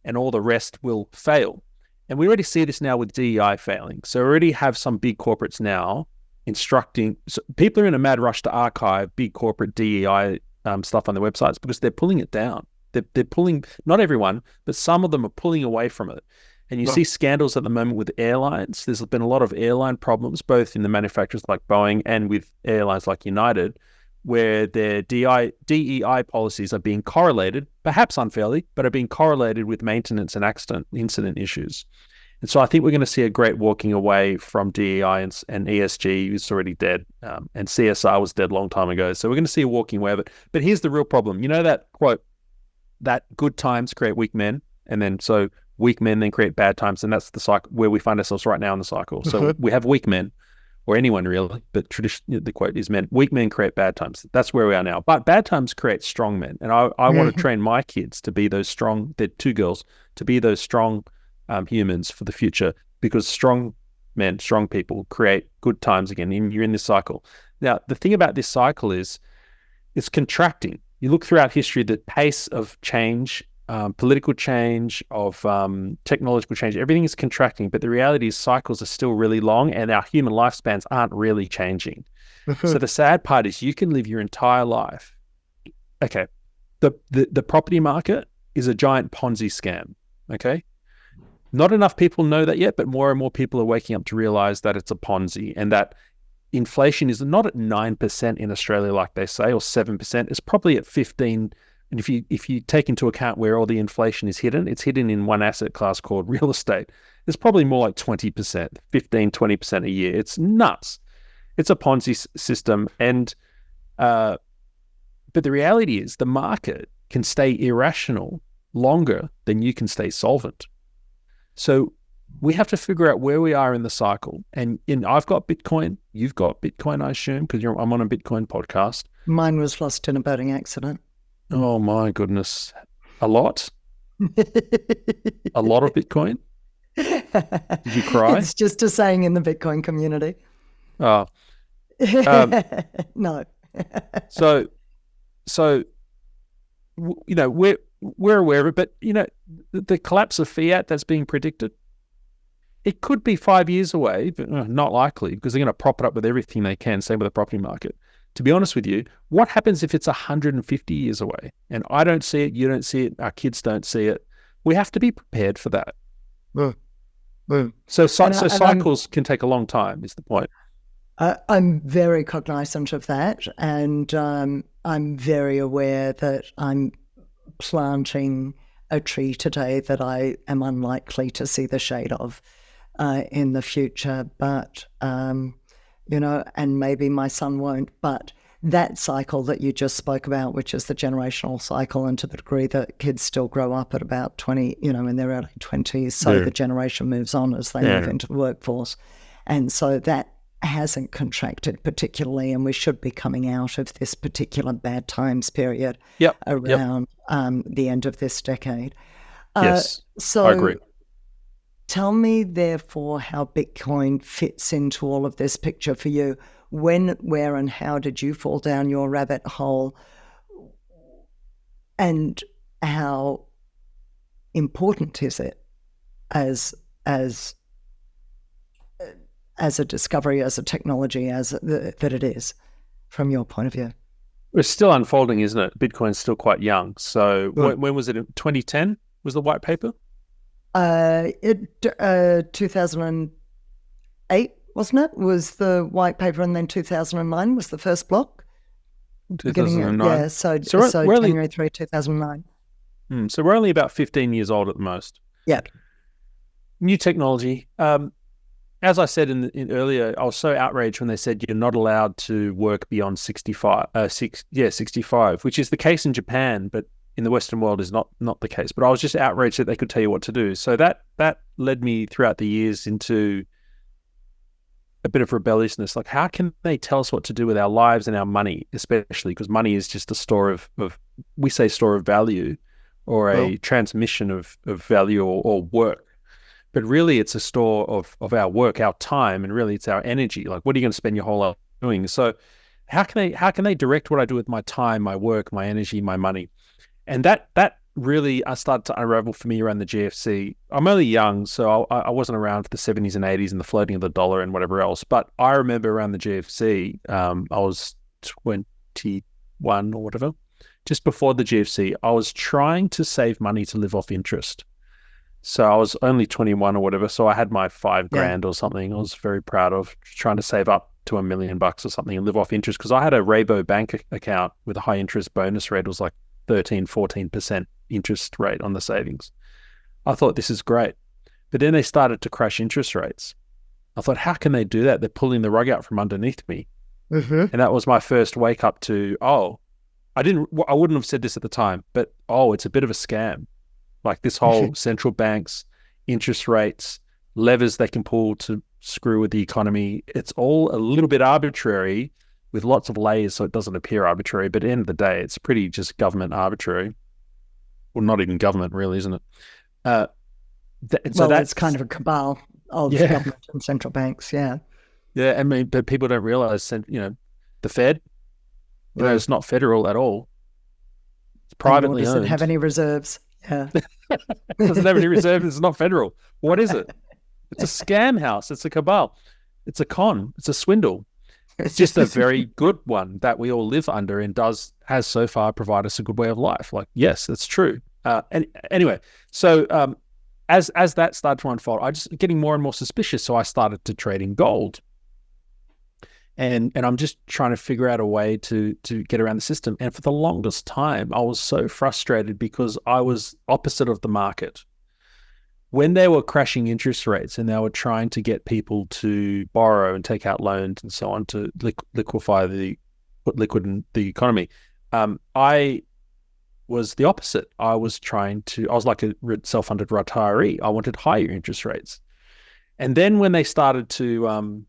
and all the rest will fail. And we already see this now with DEI failing. So we already have some big corporates now instructing. So people are in a mad rush to archive big corporate DEI stuff on their websites because they're pulling it down. They're pulling, not everyone, but some of them are pulling away from it. And you see scandals at the moment with airlines. There's been a lot of airline problems, both in the manufacturers like Boeing and with airlines like United, where their DEI policies are being correlated, perhaps unfairly, but are being correlated with maintenance and incident issues. And so I think we're going to see a great walking away from DEI and ESG, who's already dead, and CSR was dead a long time ago. So we're going to see a walking away of it. But here's the real problem. You know that quote, that good times create weak men, and then so weak men then create bad times, and that's the cycle where we find ourselves right now in the cycle. So we have weak men, or anyone really, but traditionally the quote is men. Weak men create bad times. That's where we are now. But bad times create strong men, and I want to train my kids to be those strong. They're two girls, to be those strong humans for the future, because strong men, strong people create good times again. And you're in this cycle. Now, the thing about this cycle is it's contracting. You look throughout history, the pace of change, political change, of technological change, everything is contracting. But the reality is cycles are still really long and our human lifespans aren't really changing. So the sad part is you can live your entire life. Okay, the property market is a giant Ponzi scam, okay? Not enough people know that yet, but more and more people are waking up to realize that it's a Ponzi and that inflation is not at 9% in Australia like they say, or 7%. It's probably at 15%. And if you take into account where all the inflation is hidden, it's hidden in one asset class called real estate. It's probably more like 20%, 15, 20% a year. It's nuts. It's a Ponzi system. And but the reality is the market can stay irrational longer than you can stay solvent. So we have to figure out where we are in the cycle. And I've got Bitcoin. You've got Bitcoin, I assume, because I'm on a Bitcoin podcast. Mine was lost in a boating accident. Oh, my goodness. A lot? A lot of Bitcoin? Did you cry? It's just a saying in the Bitcoin community. Oh. No. So, you know, we're aware of it, but, you know, the collapse of fiat that's being predicted, it could be 5 years away, but not likely, because they're going to prop it up with everything they can, same with the property market. To be honest with you, what happens if it's 150 years away? And I don't see it, you don't see it, our kids don't see it. We have to be prepared for that. So cycles can take a long time, is the point. I'm very cognizant of that, and I'm very aware that I'm planting a tree today that I am unlikely to see the shade of in the future, but and maybe my son won't, but that cycle that you just spoke about, which is the generational cycle, and to the degree that kids still grow up at about 20, in their early 20s, so the generation moves on as they move into the workforce. And so that hasn't contracted particularly, and we should be coming out of this particular bad times period around the end of this decade. Yes, so I agree. Tell me, therefore, how Bitcoin fits into all of this picture for you. When, where, and how did you fall down your rabbit hole? And how important is it as a discovery, as a technology, that it is, from your point of view? It's still unfolding, isn't it? Bitcoin's still quite young. So when was it? 2010 was the white paper? 2008, wasn't it? Was the white paper, and then 2009 was the first block. 2009. So January January 3, 2009. So we're only about 15 years old at the most. Yeah. New technology. As I said in earlier, I was so outraged when they said you're not allowed to work beyond 65. 65, which is the case in Japan, but in the Western world is not the case. But I was just outraged that they could tell you what to do. So that led me throughout the years into a bit of rebelliousness. Like, how can they tell us what to do with our lives and our money, especially because money is just a store of we say store of value, or a transmission of value or work. But really it's a store of our work, our time, and really it's our energy. Like, what are you going to spend your whole life doing? So how can they direct what I do with my time, my work, my energy, my money? And that really started to unravel for me around the GFC. I'm only young, so I wasn't around for the 70s and 80s and the floating of the dollar and whatever else. But I remember around the GFC, I was 21 or whatever. Just before the GFC, I was trying to save money to live off interest. So I was only 21 or whatever. So I had my $5,000 or something. I was very proud of trying to save up to $1 million or something and live off interest, because I had a Rabo bank account with a high interest bonus rate. It was like 13-14% interest rate on the savings. I thought, this is great. But then they started to crash interest rates. I thought, how can they do that? They're pulling the rug out from underneath me. And that was my first wake up to, I wouldn't have said this at the time, but it's a bit of a scam. Like, this whole central banks, interest rates, levers they can pull to screw with the economy. It's all a little bit arbitrary with lots of layers, so it doesn't appear arbitrary. But at the end of the day, it's pretty just government arbitrary. Well, not even government, really, isn't it? That's kind of a cabal of government and central banks. Yeah. Yeah. I mean, but people don't realize, the Fed, it's not federal at all. It's privately owned. Does it have any reserves? Yeah. Doesn't have any reserves. It's not federal. What is it? It's a scam house. It's a cabal. It's a con. It's a swindle. It's just a very good one that we all live under and has so far provided us a good way of life. Like, yes, that's true. Anyway, so as that started to unfold, I just getting more and more suspicious. So I started to trade in gold. And I'm just trying to figure out a way to get around the system. And for the longest time, I was so frustrated because I was opposite of the market. When they were crashing interest rates and they were trying to get people to borrow and take out loans and so on to put liquid in the economy, I was the opposite. I was like a self-funded retiree. I wanted higher interest rates. And then when they started to,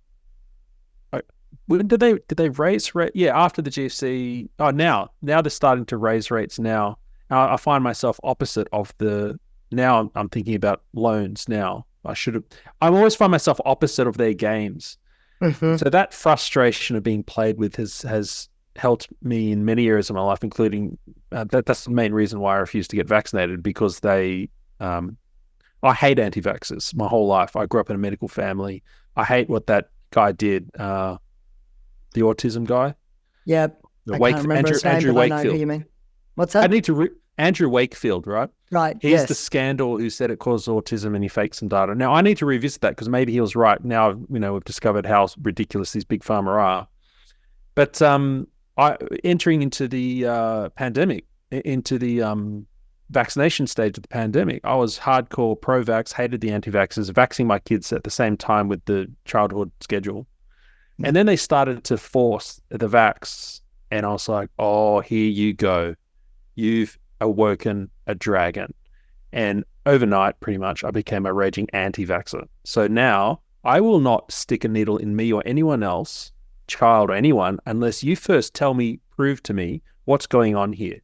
did they raise rate? Yeah, after the GFC. Now they're starting to raise rates now. I find myself opposite of now I'm thinking about loans now. I always find myself opposite of their games. So that frustration of being played with has helped me in many areas of my life, including that's the main reason why I refused to get vaccinated, because I hate anti-vaxxers my whole life. I grew up in a medical family. I hate what that guy did. The autism guy. Yeah. I can't remember his name, Andrew but Wakefield. I know who you mean. What's that? Andrew Wakefield, right? Right. He's the scandal who said it caused autism and he faked some data. Now, I need to revisit that because maybe he was right. Now, we've discovered how ridiculous these big pharma are. But entering into the pandemic, into the vaccination stage of the pandemic, I was hardcore pro-vax, hated the anti-vaxxers, vaxing my kids at the same time with the childhood schedule. And then they started to force the vax. And I was like, oh, here you go. You've awoken a dragon. And overnight, pretty much, I became a raging anti-vaxxer. So now I will not stick a needle in me or anyone else, child or anyone, unless you first prove to me what's going on here.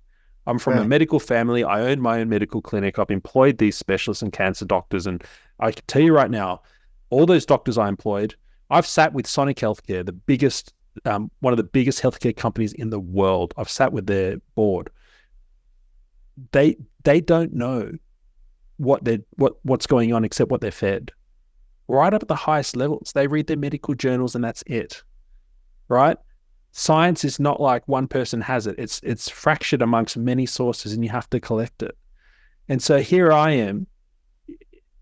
I'm from a medical family. I own my own medical clinic. I've employed these specialists and cancer doctors. And I can tell you right now, all those doctors I employed, I've sat with Sonic Healthcare, the biggest, one of the biggest healthcare companies in the world. I've sat with their board. They don't know what's going on except what they're fed. Right up at the highest levels, they read their medical journals and that's it. Right? Science is not like one person has it. It's fractured amongst many sources and you have to collect it. And so here I am,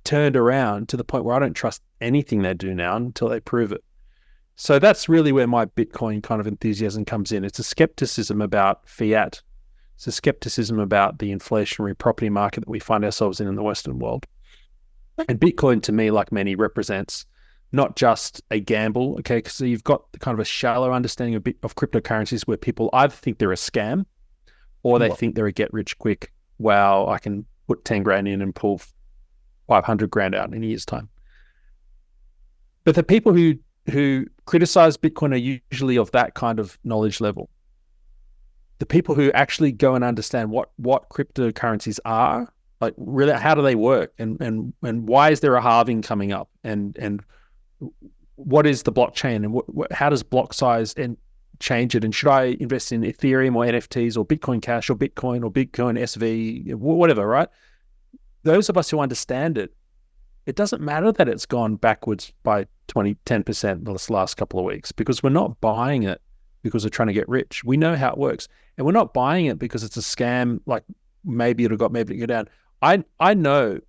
turned around to the point where I don't trust anything they do now until they prove it. So that's really where my Bitcoin kind of enthusiasm comes in. It's a skepticism about fiat. It's a skepticism about the inflationary property market that we find ourselves in the Western world. And Bitcoin, to me, like many, represents not just a gamble, okay? So you've got kind of a shallow understanding of cryptocurrencies where people either think they're a scam or they think they're a get-rich-quick, wow, I can put 10 grand in and pull 500 grand out in a year's time. But the people who criticize Bitcoin are usually of that kind of knowledge level. The people who actually go and understand what cryptocurrencies are, like really, how do they work, and why is there a halving coming up, and what is the blockchain, and how does block size and change it, and should I invest in Ethereum or NFTs or Bitcoin Cash or Bitcoin SV, whatever, right? Those of us who understand it, it doesn't matter that it's gone backwards by 10% this last couple of weeks, because we're not buying it because we're trying to get rich. We know how it works. And we're not buying it because it's a scam, like maybe it'll go down. I know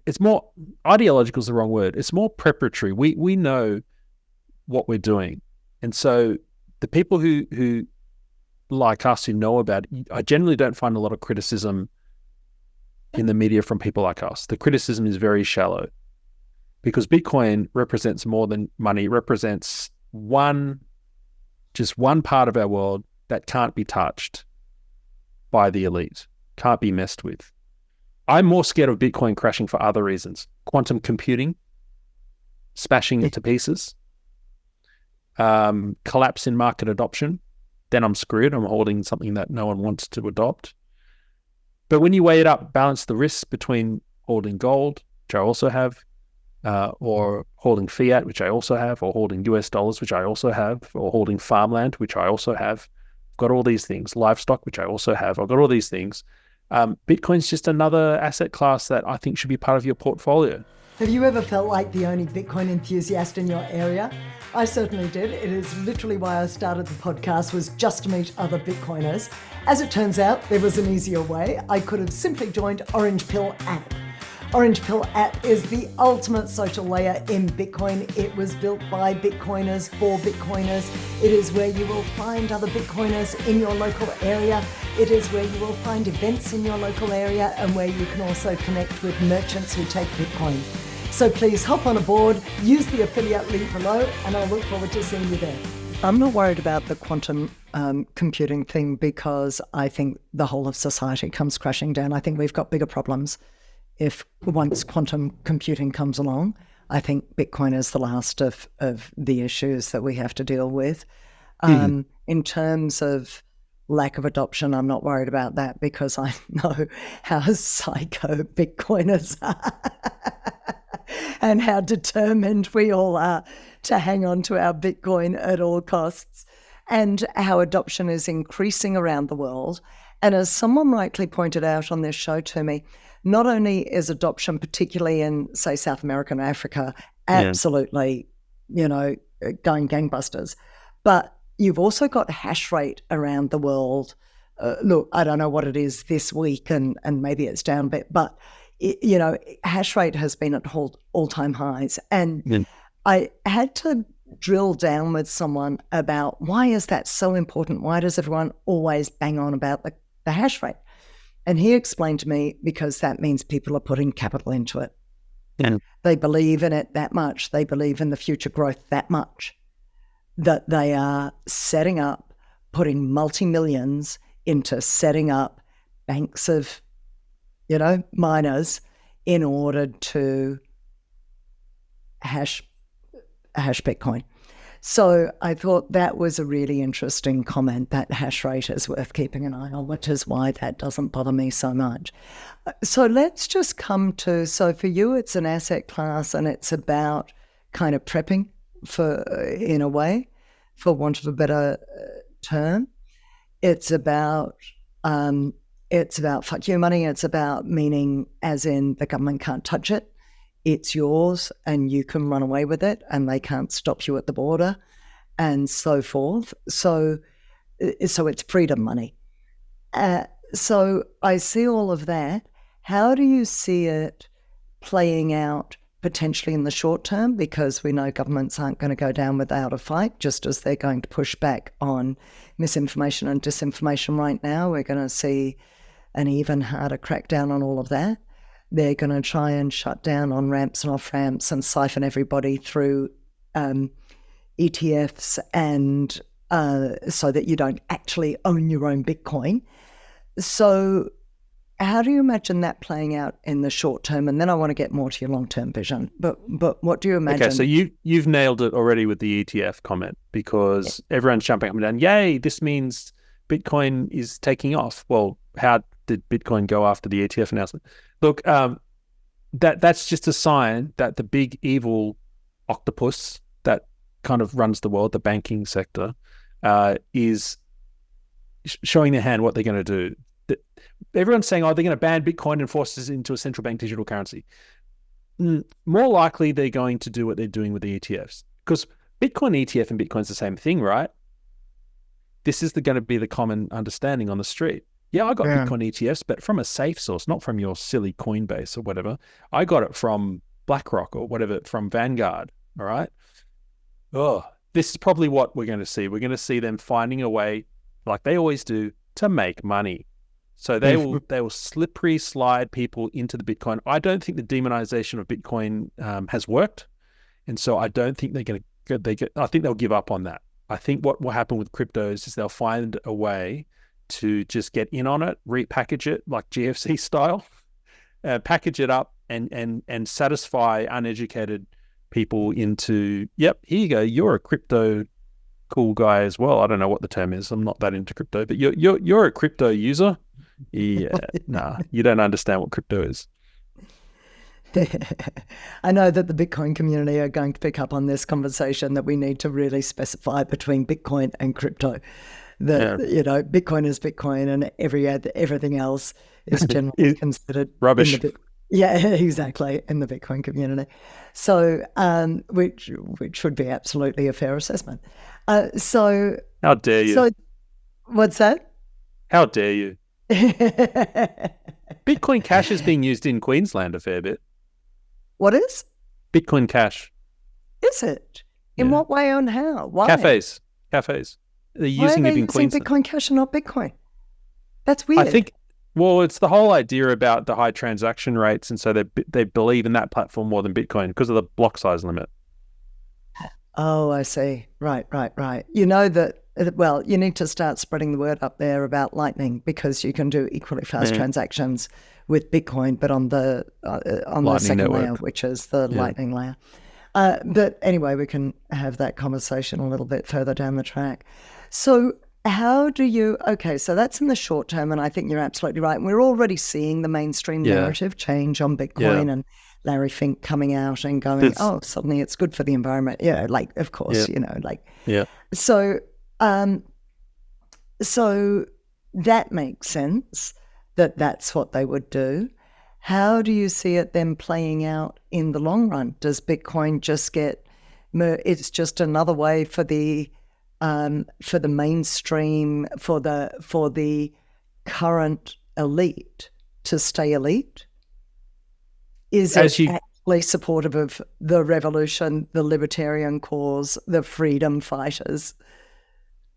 it's more, ideological is the wrong word. It's more preparatory. We know what we're doing. And so the people who like us, who know about it, I generally don't find a lot of criticism in the media from people like us. The criticism is very shallow because Bitcoin represents more than money. It represents just one part of our world that can't be touched by the elite, can't be messed with. I'm more scared of Bitcoin crashing for other reasons. Quantum computing, smashing it to pieces, collapse in market adoption. Then I'm screwed. I'm holding something that no one wants to adopt. But when you weigh it up, balance the risks between holding gold, which I also have, or holding fiat, which I also have, or holding US dollars, which I also have, or holding farmland, which I also have. I've got all these things. Livestock, which I also have. I've got all these things. Bitcoin's just another asset class that I think should be part of your portfolio. Have you ever felt like the only Bitcoin enthusiast in your area? I certainly did. It is literally why I started the podcast, was just to meet other Bitcoiners. As it turns out, there was an easier way. I could have simply joined Orange Pill app. Orange Pill app is the ultimate social layer in Bitcoin. It was built by Bitcoiners for Bitcoiners. It is where you will find other Bitcoiners in your local area. It is where you will find events in your local area, and where you can also connect with merchants who take Bitcoin. So please hop on aboard, use the affiliate link below, and I'll look forward to seeing you there. I'm not worried about the quantum computing thing, because I think the whole of society comes crashing down. I think we've got bigger problems. If once quantum computing comes along, I think Bitcoin is the last of the issues that we have to deal with. In terms of lack of adoption, I'm not worried about that, because I know how psycho Bitcoiners are and how determined we all are to hang on to our Bitcoin at all costs, and how adoption is increasing around the world. And as someone rightly pointed out on this show to me, not only is adoption, particularly in, say, South America and Africa, absolutely, going gangbusters, but you've also got hash rate around the world. Look, I don't know what it is this week, and maybe it's down a bit, but, hash rate has been at all-time highs. And I had to drill down with someone about, why is that so important? Why does everyone always bang on about the hash rate? And he explained to me, because that means people are putting capital into it. Yeah. They believe in it that much. They believe in the future growth that much that they are setting up, putting multi-millions into setting up banks of, miners in order to hash Bitcoin. So I thought that was a really interesting comment. That hash rate is worth keeping an eye on, which is why that doesn't bother me so much. So let's just come to, so for you, it's an asset class and it's about kind of prepping for, in a way, for want of a better term. It's about fuck you money. It's about meaning as in the government can't touch it. It's yours and you can run away with it and they can't stop you at the border and so forth. So it's freedom money. So I see all of that. How do you see it playing out potentially in the short term? Because we know governments aren't going to go down without a fight, just as they're going to push back on misinformation and disinformation right now. We're going to see an even harder crackdown on all of that. They're going to try and shut down on ramps and off ramps and siphon everybody through ETFs and so that you don't actually own your own Bitcoin. So how do you imagine that playing out in the short term? And then I want to get more to your long-term vision. But what do you imagine? Okay, so you've nailed it already with the ETF comment, because everyone's jumping up and down. Yay, this means Bitcoin is taking off. Well, how did Bitcoin go after the ETF announcement? Look, that's just a sign that the big evil octopus that kind of runs the world, the banking sector, is showing their hand what they're going to do. Everyone's saying, they're going to ban Bitcoin and force us into a central bank digital currency. More likely, they're going to do what they're doing with the ETFs, because Bitcoin ETF and Bitcoin's the same thing, right? This is going to be the common understanding on the street. Yeah, I got Bitcoin ETFs, but from a safe source, not from your silly Coinbase or whatever. I got it from BlackRock or whatever, from Vanguard, all right? This is probably what we're going to see. We're going to see them finding a way, like they always do, to make money. So they will slippery slide people into the Bitcoin. I don't think the demonization of Bitcoin has worked. And so I don't think they're going to, I think they'll give up on that. I think what will happen with cryptos is they'll find a way to just get in on it, repackage it like GFC style, package it up and satisfy uneducated people into, yep, here you go, you're a crypto cool guy as well. I don't know what the term is. I'm not that into crypto, but you're a crypto user. Yeah, nah, you don't understand what crypto is. I know that the Bitcoin community are going to pick up on this conversation, that we need to really specify between Bitcoin and crypto. That Bitcoin is Bitcoin, and everything else is generally considered rubbish. Exactly, in the Bitcoin community. So, which would be absolutely a fair assessment. So, how dare you? So, what's that? How dare you? Bitcoin Cash is being used in Queensland a fair bit. What is? Bitcoin Cash. Is it? In what way and how? Why? Cafes. They're using it in Queensland. Bitcoin Cash and not Bitcoin? That's weird. I think, it's the whole idea about the high transaction rates, and so they believe in that platform more than Bitcoin because of the block size limit. Oh, I see. Right. You know that, you need to start spreading the word up there about Lightning, because you can do equally fast transactions with Bitcoin, but on the second network layer, which is the Lightning layer. But anyway, we can have that conversation a little bit further down the track. So how do you, so that's in the short term, and I think you're absolutely right. And we're already seeing the mainstream narrative change on Bitcoin and Larry Fink coming out and going, suddenly it's good for the environment. Of course, So, so that makes sense that that's what they would do. How do you see it then playing out in the long run? Does Bitcoin just it's just another way for the mainstream, for the current elite to stay elite? Is it actually supportive of the revolution, the libertarian cause, the freedom fighters?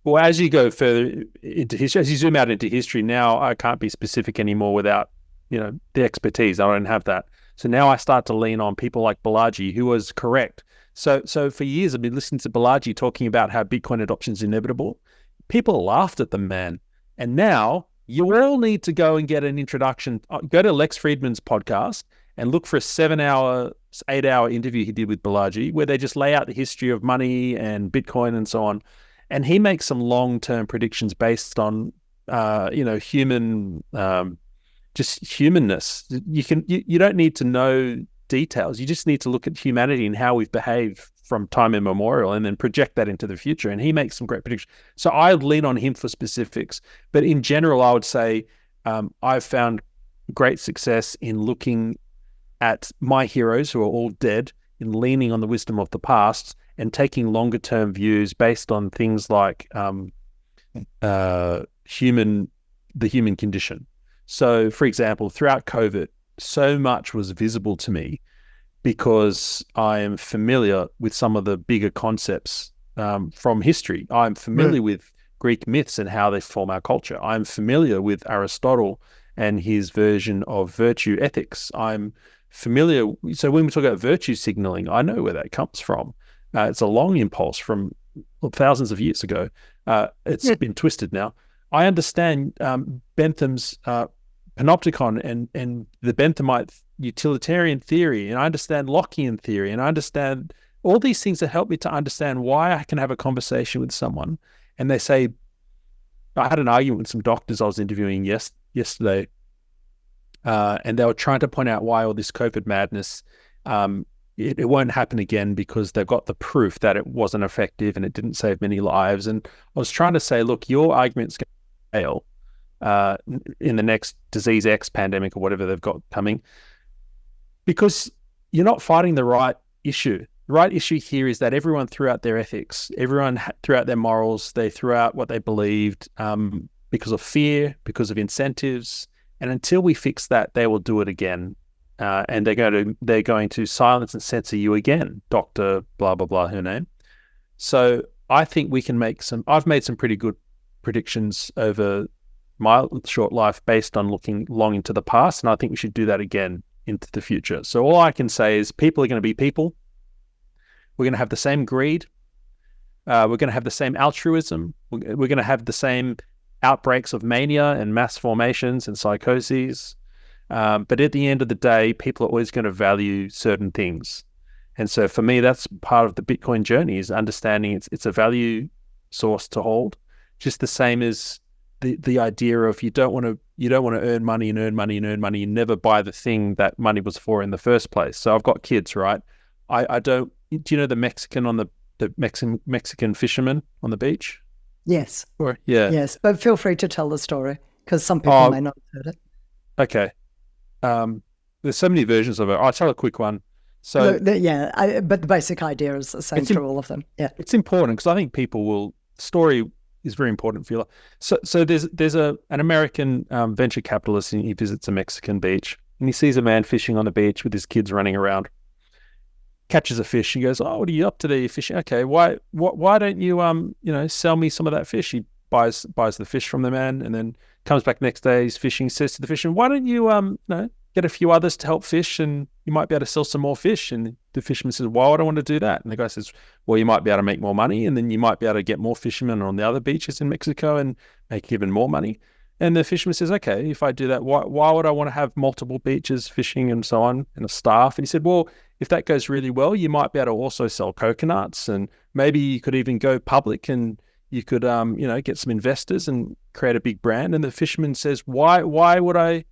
Well, as you go further into history, as you zoom out into history, now I can't be specific anymore without, the expertise. I don't have that. So now I start to lean on people like Balaji, who was correct. So for years, I've been listening to Balaji talking about how Bitcoin adoption is inevitable. People laughed at the man. And now you all need to go and get an introduction. Go to Lex Friedman's podcast and look for a 7-hour, 8-hour interview he did with Balaji, where they just lay out the history of money and Bitcoin and so on. And he makes some long-term predictions based on, human, just humanness. You don't need to know details. You just need to look at humanity and how we've behaved from time immemorial and then project that into the future. And he makes some great predictions. So I would lean on him for specifics. But in general, I would say I've found great success in looking at my heroes who are all dead, in leaning on the wisdom of the past and taking longer term views based on things like the human condition. So, for example, throughout COVID, so much was visible to me because I am familiar with some of the bigger concepts from history. I'm familiar with Greek myths and how they form our culture. I'm familiar with Aristotle and his version of virtue ethics. I'm familiar. So when we talk about virtue signaling, I know where that comes from. It's a long impulse from thousands of years ago. It's been twisted now. I understand Bentham's panopticon and the Benthamite utilitarian theory, and I understand Lockean theory, and I understand all these things that help me to understand why I can have a conversation with someone. And they say, I had an argument with some doctors I was interviewing yesterday, and they were trying to point out why all this COVID madness, it won't happen again because they've got the proof that it wasn't effective and it didn't save many lives. And I was trying to say, look, your argument's going to fail in the next disease X pandemic or whatever they've got coming, because you're not fighting the right issue. The right issue here is that everyone threw out their ethics, everyone threw out their morals, they threw out what they believed because of fear, because of incentives. And until we fix that, they will do it again. And they're going to silence and censor you again, Dr. blah, blah, blah, her name. So I think we can I've made some pretty good predictions over my short life based on looking long into the past. And I think we should do that again into the future. So all I can say is people are going to be people. We're going to have the same greed. We're going to have the same altruism. We're going to have the same outbreaks of mania and mass formations and psychoses. But at the end of the day, people are always going to value certain things. And so for me, that's part of the Bitcoin journey, is understanding it's a value source to hold. Just the same as the idea of you don't want to earn money and earn money and earn money. You never buy the thing that money was for in the first place. So I've got kids, right? I don't. Do you know the Mexican on the Mexican fisherman on the beach? Yes. Yeah. Yes, but feel free to tell the story because some people may not have heard it. Okay. There's so many versions of it. I'll tell a quick one. So but the basic idea is the same through all of them. Yeah, it's important because I think story is very important for you. So there's an American venture capitalist, and he visits a Mexican beach, and he sees a man fishing on the beach with his kids running around. Catches a fish. He goes, "Oh, what are you up to there? You're fishing. Okay, why don't you sell me some of that fish?" He buys the fish from the man, and then comes back next day. He's fishing. Says to the fisherman, "Why don't you get a few others to help fish, and you might be able to sell some more fish?" And the fisherman says, "Why would I want to do that?" And the guy says, "Well, you might be able to make more money, and then you might be able to get more fishermen on the other beaches in Mexico and make even more money." And the fisherman says, "Okay, if I do that, why would I want to have multiple beaches fishing and so on and a staff?" And he said, "Well, if that goes really well, you might be able to also sell coconuts, and maybe you could even go public and you could, get some investors and create a big brand." And the fisherman says, why would I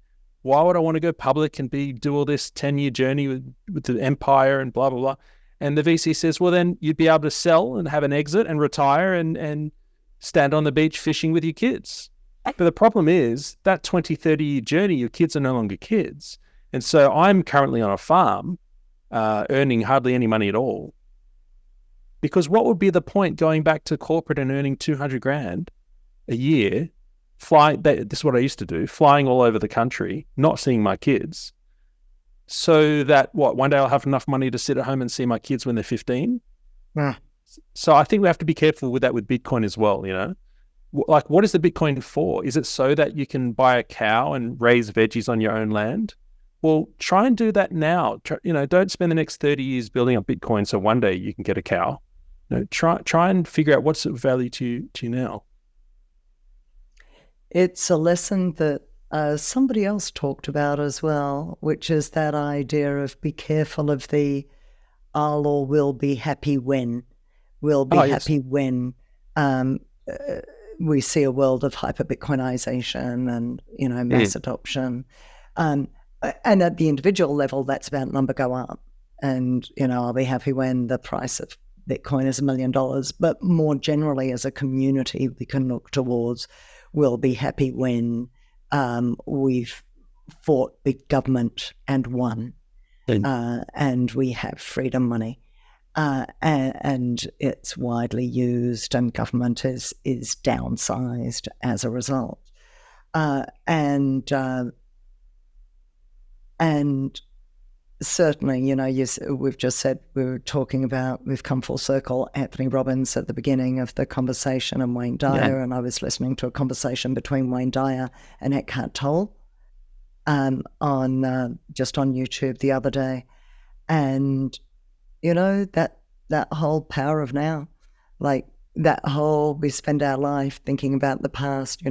want to go public and do all this 10-year journey with the empire and blah, blah, blah. And the VC says, well, then you'd be able to sell and have an exit and retire and stand on the beach fishing with your kids. But the problem is that 20, 30-year journey, your kids are no longer kids. And so I'm currently on a farm earning hardly any money at all. Because what would be the point going back to corporate and earning 200 grand a year, this is what I used to do, flying all over the country, not seeing my kids, so that one day I'll have enough money to sit at home and see my kids when they're 15? So I think we have to be careful with that with Bitcoin as well, Like, what is the Bitcoin for? Is it so that you can buy a cow and raise veggies on your own land? Well, try and do that now. Don't spend the next 30 years building up Bitcoin so one day you can get a cow. Try and figure out what's of value to you now. It's a lesson that somebody else talked about as well, which is that idea of be careful of the I'll or will be happy when. We'll be happy when we see a world of hyper-Bitcoinization and, mass adoption. And at the individual level, that's about number go up. And, I'll be happy when the price of Bitcoin is $1 million. But more generally, as a community, we can look towards we'll be happy when we've fought big government and won. And we have freedom money. And it's widely used, and government is downsized as a result. And certainly, we've just said we've come full circle. Anthony Robbins at the beginning of the conversation and Wayne Dyer, and I was listening to a conversation between Wayne Dyer and Eckhart Tolle on YouTube the other day, and that whole power of now, like that whole, we spend our life thinking about the past,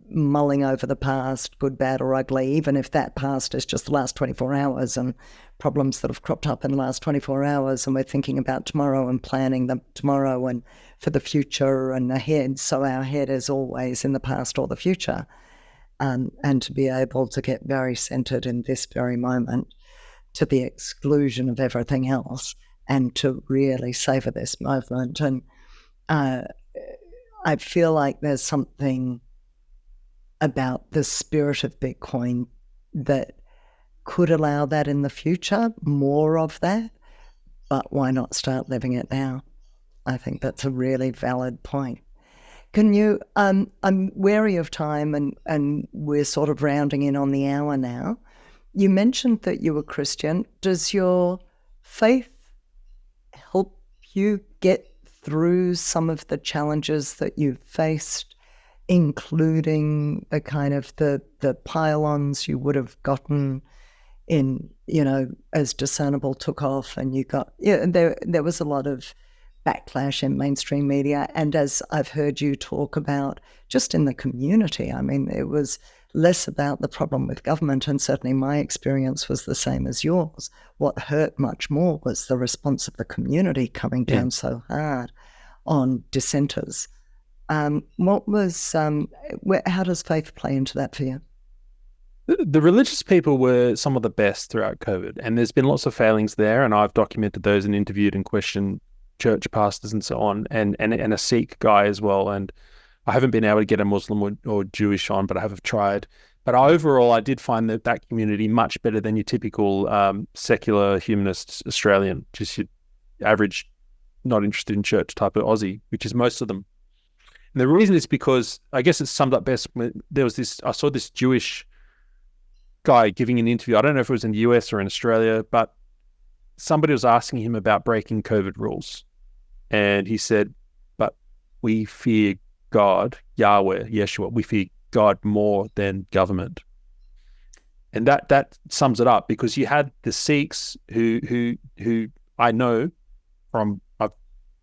mulling over the past, good, bad, or ugly, even if that past is just the last 24 hours and problems that have cropped up in the last 24 hours, and we're thinking about tomorrow and planning the tomorrow and for the future and ahead. So our head is always in the past or the future. And to be able to get very centered in this very moment to the exclusion of everything else, and to really savor this moment. And I feel like there's something about the spirit of Bitcoin that could allow that in the future, more of that, but why not start living it now? I think that's a really valid point. Can you, I'm wary of time, and we're sort of rounding in on the hour now. You mentioned that you were Christian. Does your faith help you get through some of the challenges that you've faced, including the kind of the pile-ons you would have gotten in, as Discernable took off, and you got, there was a lot of backlash in mainstream media, and as I've heard you talk about just in the community, I mean, it was less about the problem with government, and certainly my experience was the same as yours. What hurt much more was the response of the community coming down so hard on dissenters. What was, how does faith play into that for you? The religious people were some of the best throughout COVID, and there's been lots of failings there, and I've documented those and interviewed and questioned church pastors and so on, and a Sikh guy as well. And I haven't been able to get a Muslim or Jewish on, but I have tried. But overall, I did find that community much better than your typical secular humanist Australian, just your average, not interested in church type of Aussie, which is most of them. And the reason is because, I guess it's summed up best, I saw this Jewish guy giving an interview. I don't know if it was in the US or in Australia, but somebody was asking him about breaking COVID rules. And he said, but we fear God, Yahweh, Yeshua. We fear God more than government. And that sums it up, because you had the Sikhs who I know from a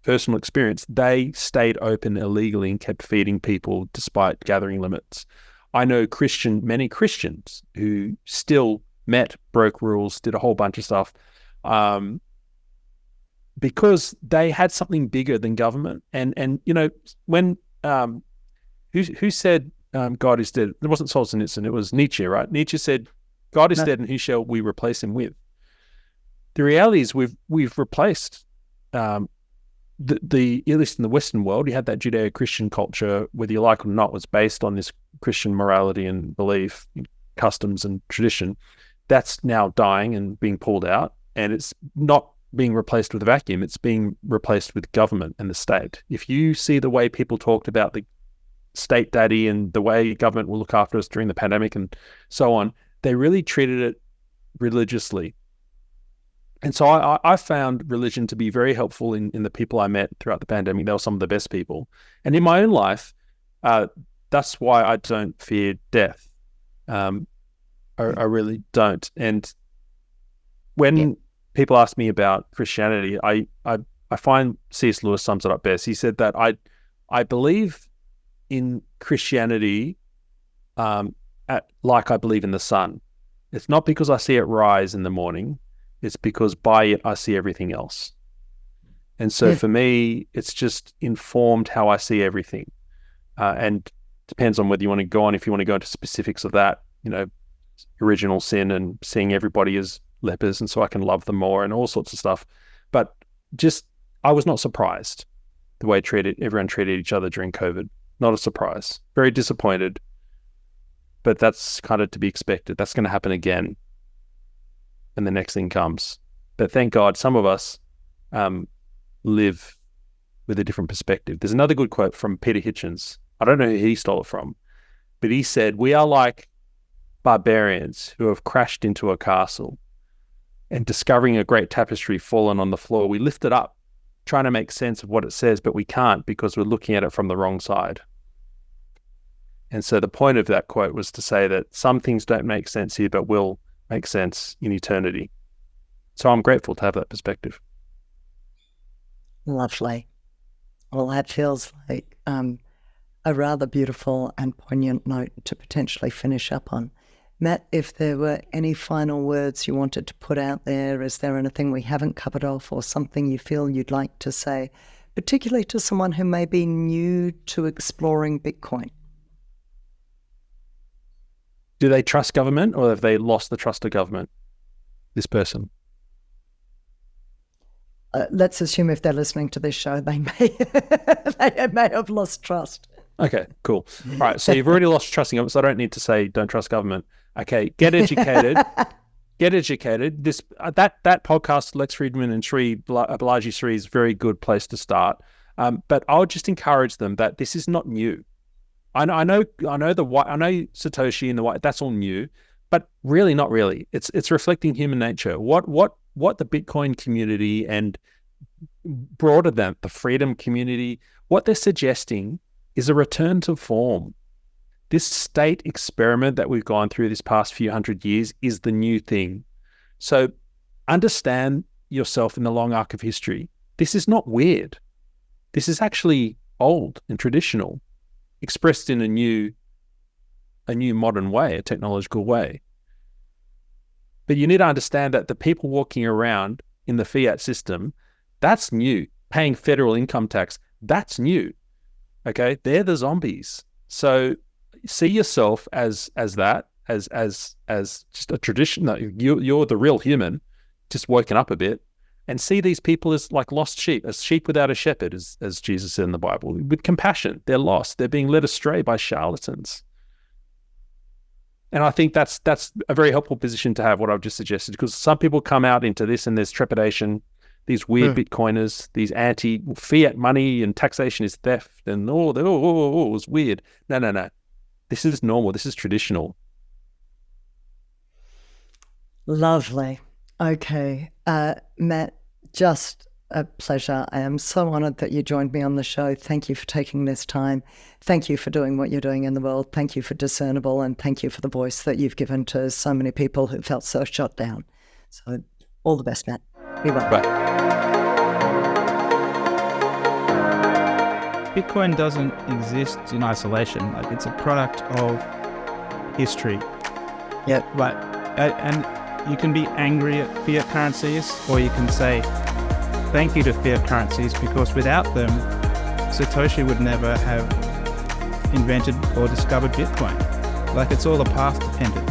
personal experience, they stayed open illegally and kept feeding people despite gathering limits. I know many Christians who still met, broke rules, did a whole bunch of stuff, because they had something bigger than government. And when who said God is dead? It wasn't Solzhenitsyn, it was Nietzsche, right? Nietzsche said, God is dead, and who shall we replace him with? The reality is we've replaced the at least in the Western world, you had that Judeo-Christian culture, whether you like it or not, was based on this Christian morality and belief, customs and tradition. That's now dying and being pulled out, and it's not being replaced with a vacuum. It's being replaced with government and the state. If you see the way people talked about the state daddy and the way government will look after us during the pandemic and so on, they really treated it religiously. And so I found religion to be very helpful in the people I met throughout the pandemic. They were some of the best people. And in my own life, that's why I don't fear death. I really don't. And when people ask me about Christianity, I find C.S. Lewis sums it up best. He said that I believe in Christianity like I believe in the sun. It's not because I see it rise in the morning. It's because by it, I see everything else. And so for me, it's just informed how I see everything. And depends on whether you want to go on, if you want to go into specifics of that, original sin and seeing everybody as lepers and so I can love them more and all sorts of stuff. But just, I was not surprised the way everyone treated each other during COVID. Not a surprise. Very disappointed. But that's kind of to be expected. That's going to happen again. And the next thing comes. But thank God some of us live with a different perspective. There's another good quote from Peter Hitchins. I don't know who he stole it from, but he said, "We are like barbarians who have crashed into a castle and discovering a great tapestry fallen on the floor. We lift it up, trying to make sense of what it says, but we can't because we're looking at it from the wrong side." And so the point of that quote was to say that some things don't make sense here, but will make sense in eternity. So I'm grateful to have that perspective. Lovely. Well, that feels like a rather beautiful and poignant note to potentially finish up on. Matt, if there were any final words you wanted to put out there, is there anything we haven't covered off or something you feel you'd like to say, particularly to someone who may be new to exploring Bitcoin? Do they trust government or have they lost the trust of government, this person? Let's assume if they're listening to this show, they may have lost trust. Okay, cool. All right, so you've already lost trust in government, so I don't need to say don't trust government. Okay, get educated. Get educated. That podcast, Lex Friedman and Balaji Sri is a very good place to start. But I would just encourage them that this is not new. I know Satoshi and the white, that's all new, but really not really. It's reflecting human nature. What the Bitcoin community and broader than the freedom community, what they're suggesting is a return to form. This state experiment that we've gone through this past few hundred years is the new thing. So understand yourself in the long arc of history. This is not weird. This is actually old and traditional, expressed in a new modern way, a technological way. But you need to understand that the people walking around in the fiat system, that's new. Paying federal income tax, that's new. Okay, they're the zombies. So see yourself as just a tradition. No, you're the real human, just woken up a bit, and see these people as like lost sheep, as sheep without a shepherd, as Jesus said in the Bible. With compassion, they're lost. They're being led astray by charlatans. And I think that's a very helpful position to have, what I've just suggested, because some people come out into this and there's trepidation, these weird Bitcoiners, these anti-fiat money and taxation is theft, and it's weird. No. This is normal. This is traditional. Lovely. Okay. Matt, just a pleasure. I am so honored that you joined me on the show. Thank you for taking this time. Thank you for doing what you're doing in the world. Thank you for Discernible, and thank you for the voice that you've given to so many people who felt so shut down. So all the best, Matt. Be well. Bye. Bitcoin doesn't exist in isolation. Like, it's a product of history. Yeah. Right. And you can be angry at fiat currencies, or you can say thank you to fiat currencies, because without them, Satoshi would never have invented or discovered Bitcoin. Like, it's all a path dependent.